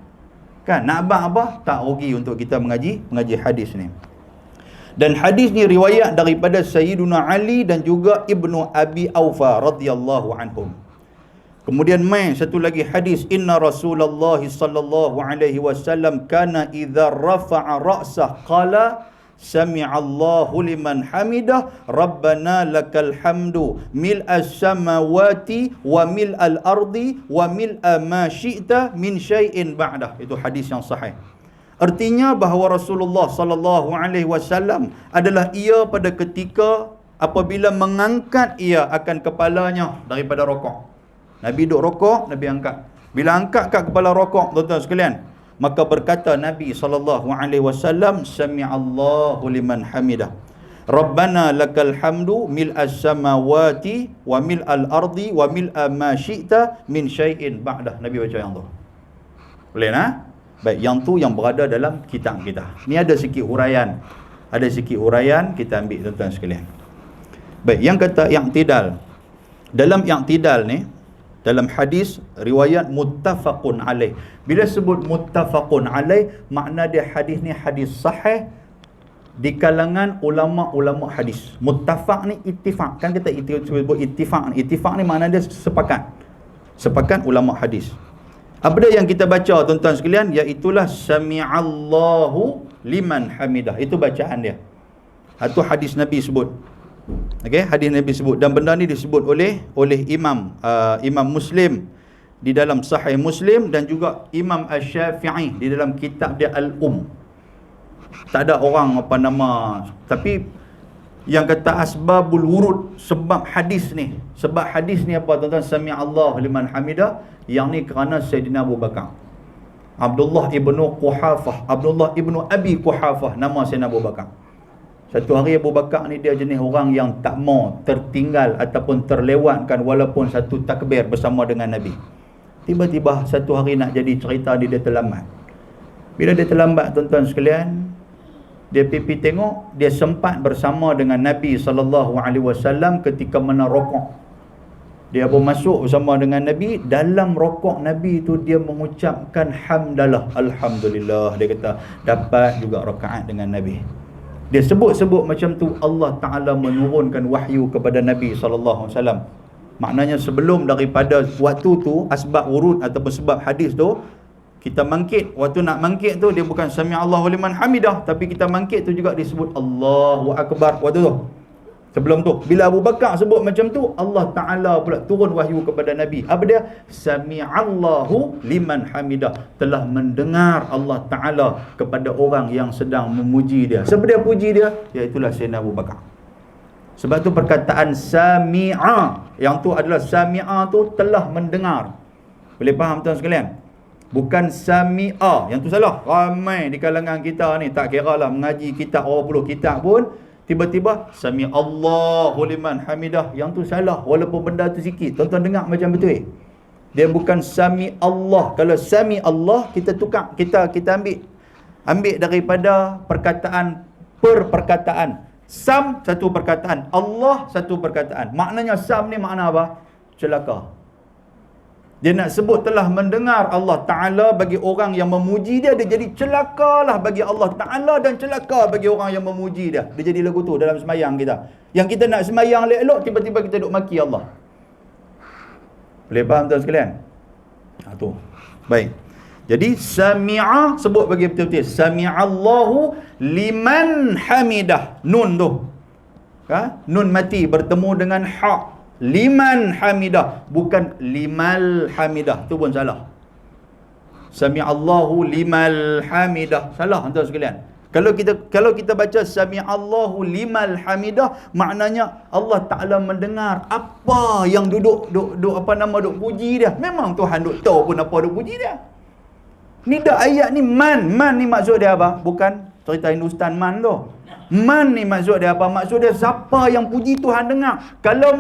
Kan? Nak abang apa? Tak rugi untuk kita mengaji hadis ni. Dan hadis ni riwayat daripada Sayyiduna Ali dan juga Ibnu Abi Aufa radhiyallahu anhum. Kemudian satu lagi hadis, inna Rasulullah sallallahu alaihi wasallam kana idza rafa'a ra'sah qala sami'allahu liman hamidah rabbana lakal hamdu mil'as samawati wa mil'al ardi wa mil'a ma syi'ta min syai'in ba'dah. Itu hadis yang sahih. Artinya bahawa Rasulullah sallallahu alaihi wasallam adalah ia pada ketika apabila mengangkat ia akan kepalanya daripada rokok. Nabi duduk rokok, Nabi angkat. Bila angkat kat kepala rokok, tuan-tuan sekalian, maka berkata Nabi SAW, sami'allahu liman hamidah. Rabbana lakal hamdu mil'as samawati wa mil'al ardi wa mil'a ma syi'ta min syai'in ba'dah. Nabi baca yang tu. Boleh nah? Baik, yang tu yang berada dalam kitab kita. Ni ada sikit huraian. Kita ambil tuan-tuan sekalian. Baik, yang kata i'tidal. Dalam i'tidal ni, dalam hadis riwayat muttafaqun alaih. Bila sebut muttafaqun alaih, makna dia hadis ni hadis sahih di kalangan ulama-ulama hadis. Muttafaq ni ittifaq. Kan kita sebut ittifaq. Ittifaq ni makna dia sepakat. Sepakat ulama hadis. Apa dia yang kita baca tuan-tuan sekalian? Iaitulah sami'allahu liman hamidah. Itu bacaan dia. Itu hadis Nabi sebut. Okey, hadis Nabi sebut, dan benda ni disebut oleh Imam Muslim di dalam Sahih Muslim dan juga Imam Asy-Syafi'i di dalam kitab dia Al-Um. Tak ada orang tapi yang kata asbabul wurud sebab hadis ni apa tuan-tuan? Sami'allahu liman hamidah. Yang ni kerana Sayyidina Abu Bakar, Abdullah ibnu Abi Quhafah, nama Sayyidina Abu Bakar. Satu hari Abu Bakar ni dia jenis orang yang tak mau tertinggal ataupun terlewatkan walaupun satu takbir bersama dengan Nabi. Tiba-tiba satu hari nak jadi cerita dia terlambat. Bila dia terlambat tuan-tuan sekalian, dia pipi tengok, dia sempat bersama dengan Nabi SAW ketika mana rokok. Dia pun masuk bersama dengan Nabi. Dalam rokok Nabi tu dia mengucapkan hamdalah, alhamdulillah. Dia kata dapat juga rakaat dengan Nabi. Dia sebut-sebut macam tu, Allah Ta'ala menurunkan wahyu kepada Nabi SAW. Maknanya sebelum daripada waktu tu, asbab urut ataupun sebab hadis tu, kita mangkit. Waktu nak mangkit tu, dia bukan sami'allahu liman hamidah, tapi kita mangkit tu juga disebut Allahu Akbar waktu tu. Sebelum tu, bila Abu Bakar sebut macam tu, Allah Ta'ala pula turun wahyu kepada Nabi. Apa dia? Sami'allahu liman hamidah. Telah mendengar Allah Ta'ala kepada orang yang sedang memuji dia. Siapa dia puji dia? Iaitulah Sayyidina Abu Bakar. Sebab tu perkataan sami'a, yang tu adalah sami'a tu telah mendengar. Boleh faham tuan sekalian? Bukan sami'a. Yang tu salah. Ramai di kalangan kita ni, tak kira lah mengaji kitab 20 kitab pun, Tiba-tiba sami Allahu liman hamidah, yang tu salah walaupun benda tu sikit. Tuan-tuan dengar macam betul. Dia bukan sami Allah. Kalau sami Allah kita tukar, kita ambil daripada perkataan. Sam satu perkataan, Allah satu perkataan. Maknanya sam ni makna apa? Celaka. Dia nak sebut telah mendengar Allah Ta'ala bagi orang yang memuji dia, dia jadi celakalah bagi Allah Ta'ala dan celaka bagi orang yang memuji dia. Dia jadi lagu tu dalam semayang kita. Yang kita nak semayang elok-elok, tiba-tiba kita duk maki Allah. Boleh faham tuan sekalian? Tu. Baik. Jadi sami'a, sebut bagi betul-betul. Sami'allahu liman hamidah. Nun tu. Nun mati bertemu dengan ha'. Liman hamidah, bukan limal hamidah. Tu pun salah. Sami'allahu limal hamidah. Salah tuan sekalian. Kalau kita baca sami'allahu limal hamidah, maknanya Allah Ta'ala mendengar apa yang duduk puji dia. Memang Tuhan duk tahu pun apa duk puji dia. Ni dah ayat ni man ni maksud dia apa? Bukan cerita Hindustan man tu. Man ni maksud dia apa? Maksud dia siapa yang puji Tuhan dengar. Kalau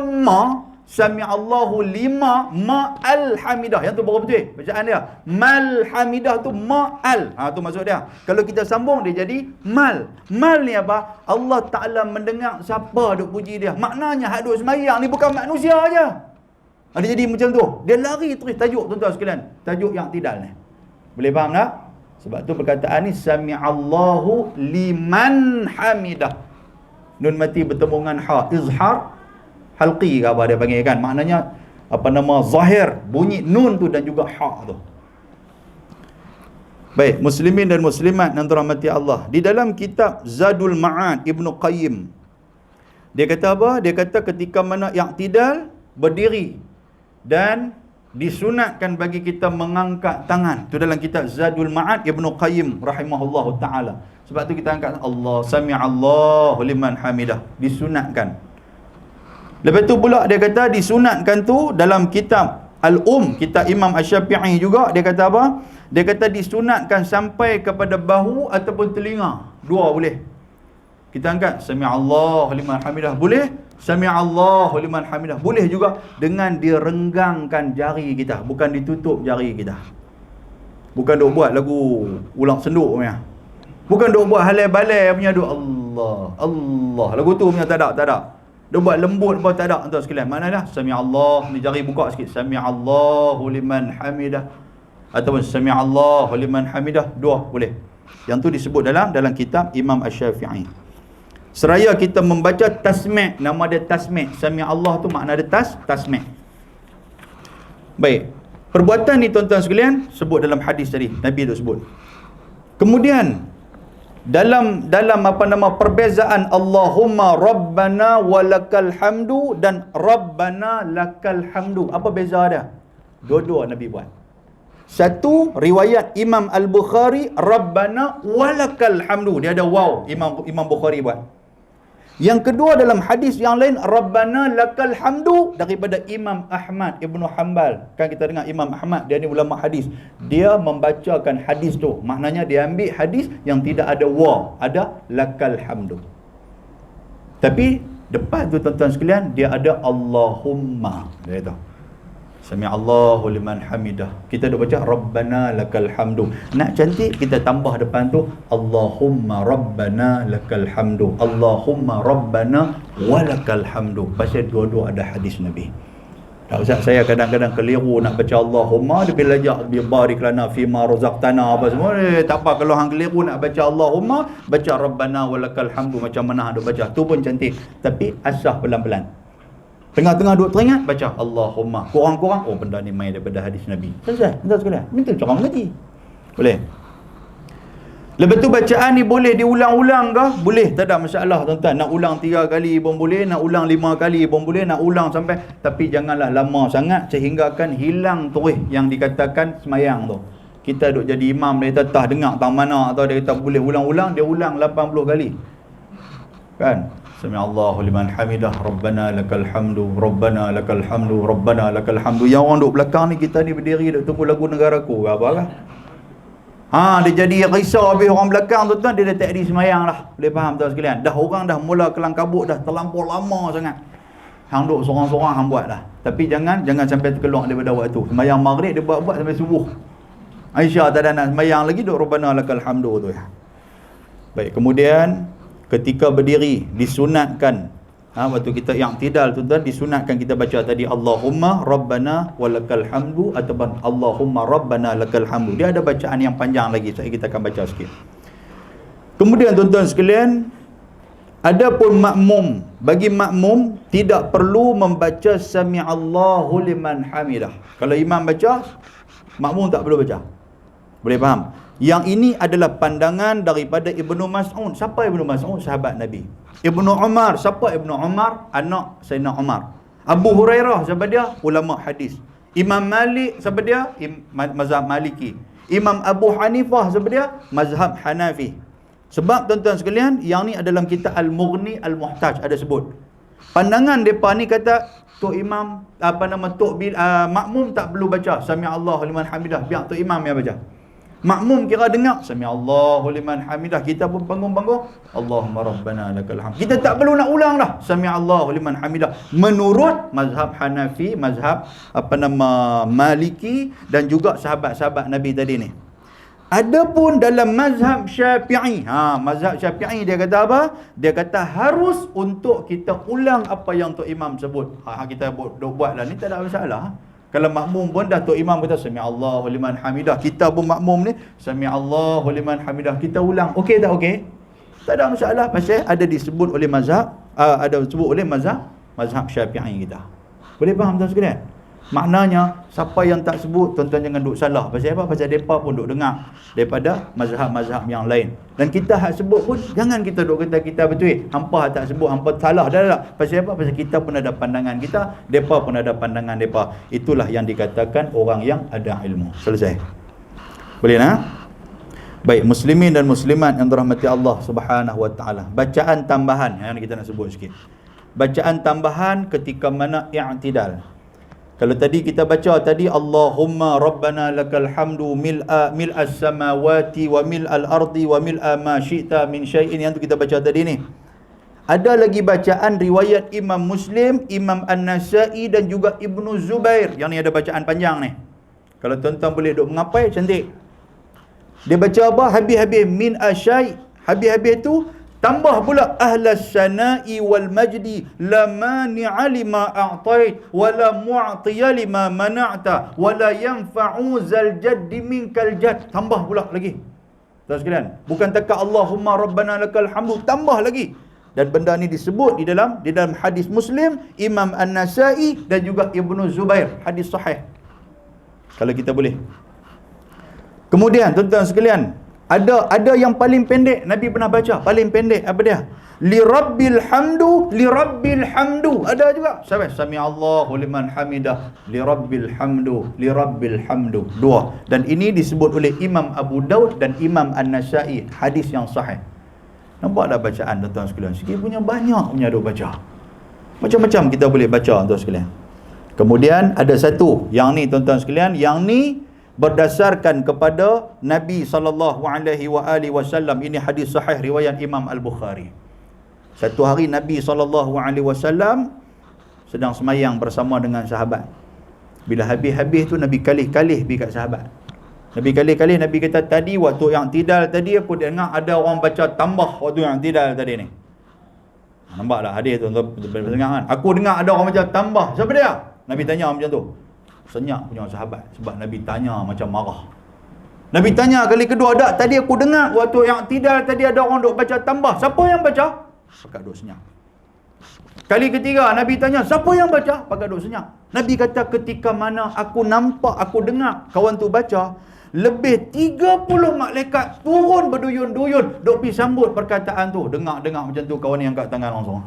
sami'allahu lima ma'al hamidah. Yang tu baru betul bacaan dia. Mal hamidah tu ma'al. Tu maksud dia. Kalau kita sambung dia jadi mal. Mal ni apa? Allah Ta'ala mendengar siapa duk puji dia. Maknanya hak duk semayang ni bukan manusia aja. Dia jadi macam tu. Dia lari terus tajuk tuan-tuan sekalian. Tajuk yang tidak ni. Boleh faham tak? Sebab tu perkataan ni sami'allahu liman hamidah. Nun mati bertemu dengan ha, izhar halqi ke apa dia panggil kan. Maknanya zahir bunyi nun tu dan juga ha tu. Baik, muslimin dan muslimat yang dirahmati Allah. Di dalam kitab Zadul Ma'ad Ibnu Qayyim, dia kata apa? Dia kata ketika mana i'tidal, berdiri, dan disunatkan bagi kita mengangkat tangan. Tu dalam kitab Zadul Ma'ad Ibnu Qayyim rahimahullahu ta'ala. Sebab tu kita angkat Allah, sami'allahu liman hamidah. Disunatkan. Lepas tu pula dia kata disunatkan tu dalam kitab kitab Imam Asy-Syafi'i juga. Dia kata apa? Dia kata disunatkan sampai kepada bahu ataupun telinga. Dua boleh. Kita angkat sami'allahu liman hamidah. Boleh. Sami'allahu liman hamidah. Boleh juga dengan direnggangkan jari kita, bukan ditutup jari kita. Bukan duk buat lagu ulang senduk punya. Bukan duk buat halai-balai punya duk Allah. Lagu tu punya tak ada. Duk buat lembut pun tak ada tuan sekalian. Maknanya sami'allah ni jari buka sikit. Sami'allahu liman hamidah ataupun sami'allahu liman hamidah. Dua boleh. Yang tu disebut dalam kitab Imam Asy-Syafi'i. Seraya kita membaca tasmi', nama dia tasmi'. Sami Allah tu makna dia tasmi'. Baik. Perbuatan ni tuan-tuan sekalian sebut dalam hadis tadi. Nabi tu sebut. Kemudian dalam perbezaan Allahumma rabbana walakal hamdu dan rabbana lakal hamdu. Apa beza dia? Dua-dua Nabi buat. Satu riwayat Imam Al-Bukhari rabbana walakal hamdu. Dia ada waw. Imam Bukhari buat. Yang kedua dalam hadis yang lain rabbana lakal hamdu daripada Imam Ahmad Ibnu Hanbal. Kan kita dengar Imam Ahmad, dia ni ulama hadis. Dia membacakan hadis tu. Maknanya dia ambil hadis yang tidak ada wa, ada lakal hamdu. Tapi depan tu tuan-tuan sekalian dia ada Allahumma. Dia kata sami'allahu liman hamidah. Kita dah baca rabbana lakal hamdu. Nak cantik kita tambah depan tu Allahumma rabbana lakal hamdu. Allahumma rabbana walakal hamdu. Pasal dua-dua ada hadis Nabi. Tak usah saya kadang-kadang keliru nak baca Allahumma dia bila ajak dia barik lana fima razaqtana apa semua. Tak apa kalau hang keliru nak baca Allahumma, baca rabbana walakal hamdu macam mana hang baca. Tu pun cantik. Tapi asah pelan-pelan. Tengah-tengah duk teringat baca Allahumma. Kurang-kurang benda ni main daripada hadis Nabi. Selesai. Entah sekalian. Minta cara mengerti. Boleh. Lepas tu bacaan ni boleh diulang-ulang ke? Boleh. Tak ada masalah tuan-tuan. Nak ulang 3 kali pun boleh, nak ulang 5 kali pun boleh, nak ulang sampai, tapi janganlah lama sangat sehingga akan hilang terus yang dikatakan semayang tu. Kita duk jadi imam, dia kata dengar tang mana, atau dia kata boleh ulang-ulang, dia ulang 80 kali. Kan? Sami'allahu liman hamidah rabbana lakal hamdu rabbana lakal hamdu rabbana lakal hamdu. Yang orang duk belakang ni, kita ni berdiri duk tunggu lagu negaraku ke apa kan? Dia jadi risau habis orang belakang tuan-tuan, dia dah tak di semayang dah. Boleh faham tuan sekalian? Dah orang dah mula kelang kabut dah, terlampau lama sangat. Hang duk sorang-sorang hang buat dah. Tapi jangan sampai terkeluar daripada waktu. Semayang maghrib dia buat sampai subuh. Aisyah tak ada nak semayang lagi, duk Rabbana lakal hamdu tu ya. Baik, kemudian ketika berdiri disunatkan, waktu kita i'tidal tuan-tuan, disunatkan kita baca tadi Allahumma Rabbana walakal hamdu ataupun Allahumma Rabbana lakal hamdu. Dia ada bacaan yang panjang lagi, kita akan baca sikit. Kemudian tuan-tuan sekalian, adapun makmum, bagi makmum tidak perlu membaca sami'allahu liman hamidah. Kalau imam baca, makmum tak perlu baca. Boleh faham? Yang ini adalah pandangan daripada Ibnu Mas'ud. Siapa Ibnu Mas'ud? Sahabat Nabi. Ibnu Umar. Siapa Ibnu Umar? Anak Sayyidina Umar. Abu Hurairah, siapa dia? Ulama hadis. Imam Malik, siapa dia? Mazhab Maliki. Imam Abu Hanifah, siapa dia? Mazhab Hanafi. Sebab tuan-tuan sekalian, yang ni adalah kitab Al-Mughni Al-Muhtaj ada sebut. Pandangan depa ni kata tok imam makmum tak perlu baca sami-Allahu liman hamidah, biar tok imam yang baca. Makmum kira dengar sami-Allahu liman hamidah, kita pun bangun-bangun Allahumma rabbana lakal hamd. Kita tak perlu nak ulang dah sami-Allahu liman hamidah menurut mazhab Hanafi, mazhab Maliki dan juga sahabat-sahabat Nabi tadi ni. Adapun dalam mazhab Syafi'i, mazhab Syafi'i dia kata apa? Dia kata harus untuk kita ulang apa yang tok imam sebut. Kita buatlah ni, tak ada masalah. Kalau makmum pun dah tok imam kata sami-Allahu liman hamidah, kita pun makmum ni sami-Allahu liman hamidah, kita ulang. Okey tak okey? Tak ada masalah, pasal ada disebut oleh mazhab, ada disebut oleh mazhab Syafi'i kita. Boleh faham tuan sekalian? Maknanya siapa yang tak sebut, tuan-tuan jangan duk salah. Pasal apa? Pasal depa pun duk dengar daripada mazhab-mazhab yang lain. Dan kita hak sebut pun jangan kita duk kata kita betul. Hampa tak sebut, hampa salah. Dah. Pasal apa? Pasal kita pun ada pandangan kita, depa pun ada pandangan depa. Itulah yang dikatakan orang yang ada ilmu. Selesai. Boleh nak? Baik, muslimin dan muslimat yang dirahmati Allah Subhanahu wa taala. Bacaan tambahan yang kita nak sebut sikit. Bacaan tambahan ketika mana i'tidal. Kalau tadi kita baca tadi Allahumma Rabbana lakal hamdu mil'as samawati wa mil'al ardi wa mil'a ma syi'ta min syai'in, yang tu kita baca tadi ni. Ada lagi bacaan riwayat Imam Muslim, Imam An-Nasa'i dan juga Ibnu Zubair. Yang ni ada bacaan panjang ni. Kalau tuan-tuan boleh duk mengapai, cantik. Dia baca apa? Habis-habis min asyai. Habis-habis tu tambah pula ahlas sana'i wal majdi la mani'a lima a'tait wa la mu'tiya lima mana'ta wa la yanfa'u zal jaddi minkal jadd. Tambah pula lagi. Tuan sekalian, bukan takat Allahumma Rabbana lakal hamdu, tambah lagi. Dan benda ni disebut di dalam hadis Muslim, Imam An-Nasa'i dan juga Ibnu Zubair, hadis sahih. Kalau kita boleh. Kemudian tuan-tuan sekalian, ada yang paling pendek Nabi pernah baca, paling pendek apa dia? Li rabbil hamdu, li rabbil hamdu. Ada juga. Sampai sami Allahu liman hamidah, li rabbil hamdu, li rabbil hamdu. Dua. Dan ini disebut oleh Imam Abu Daud dan Imam An-Nasa'i, hadis yang sahih. Nampak tak bacaan tuan-tuan sekalian? Sikit punya banyak punya duk baca. Macam-macam kita boleh baca tuan sekalian. Kemudian ada satu, yang ni tuan-tuan sekalian, yang ni berdasarkan kepada Nabi SAW. Ini hadis sahih riwayat Imam Al-Bukhari. Satu hari Nabi SAW sedang semayang bersama dengan sahabat. Bila habis-habis tu Nabi kalih-kalih pergi kat sahabat. Nabi kalih-kalih, Nabi kata tadi waktu yang tidal tadi aku dengar ada orang baca tambah waktu yang tidal tadi ni. Nampak tak hadis tu dengar kan? Aku dengar ada orang baca tambah. Siapa dia? Nabi tanya macam tu. Senyap punya sahabat, sebab Nabi tanya macam marah. Nabi tanya kali kedua, tak, tadi aku dengar waktu yang tidal tadi ada orang duk baca tambah. Siapa yang baca? Pakat duk senyap. Kali ketiga Nabi tanya, siapa yang baca? Pakat duk senyap. Nabi kata ketika mana aku nampak, aku dengar kawan tu baca, lebih 30 malaikat turun berduyun-duyun duk pergi sambut perkataan tu. Dengar-dengar macam tu, kawan ni angkat tangan langsung.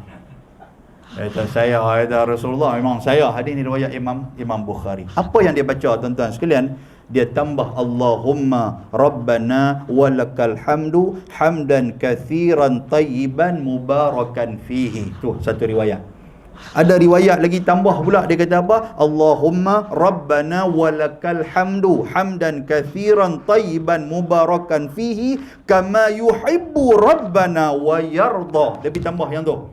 Kata saya, kata Rasulullah, memang saya. Hadis ni riwayat Imam Bukhari. Apa yang dia baca tuan-tuan sekalian? Dia tambah Allahumma Rabbana walakal hamdu hamdan kathiran tayyiban mubarakan fihi. Tu satu riwayat. Ada riwayat lagi tambah pula, dia kata apa? Allahumma rabbana walakal hamdu hamdan kathiran tayyiban mubarakan fihi kama yuhibbu rabbana wa yarda. Dia tambah yang tu.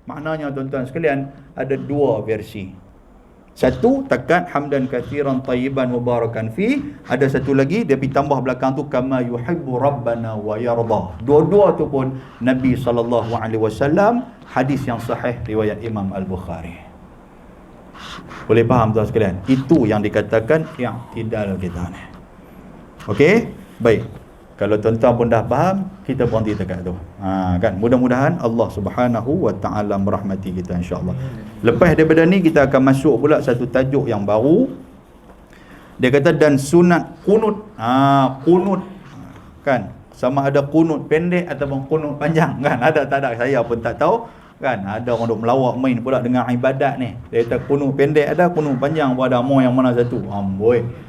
Maknanya tuan-tuan sekalian, ada dua versi. Satu takat hamdan kathiran tayyiban mubarakan fi, ada satu lagi dia tambah belakang tu kama yuhibbu rabbana wa yarda. Dua-dua tu pun Nabi SAW, hadis yang sahih riwayat Imam Al-Bukhari. Boleh faham tuan sekalian? Itu yang dikatakan i'tidal kita ni. Okey? Baik. Kalau tuan-tuan pun dah faham, kita berhenti dekat tu. Kan? Mudah-mudahan Allah Subhanahu wa taala merahmati kita insya-Allah. Lepas daripada ni kita akan masuk pula satu tajuk yang baru. Dia kata dan sunat kunut. Kunut kan? Sama ada kunut pendek ataupun kunut panjang kan? Ada tak ada saya pun tak tahu kan? Ada orang duk melawak main pula dengan ibadat ni. Dia kata kunut pendek ada, kunut panjang pun ada. Mau yang mana satu? Amboi.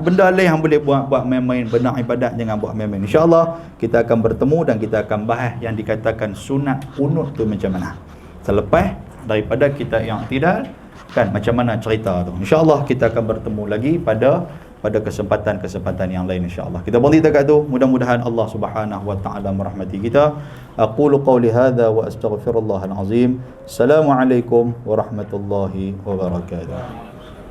Benda lain yang boleh buat main-main, benar ibadat jangan buat main-main. InsyaAllah kita akan bertemu dan kita akan bahas yang dikatakan sunat kunut tu macam mana. Selepas daripada kita yang tidak kan macam mana cerita tu. InsyaAllah kita akan bertemu lagi pada kesempatan-kesempatan yang lain insyaAllah. Kita berhenti dekat tu. Mudah-mudahan Allah Subhanahu wa taala merahmati kita. Aqulu qawli hadha wa astaghfirullahal azim. Assalamualaikum warahmatullahi wabarakatuh.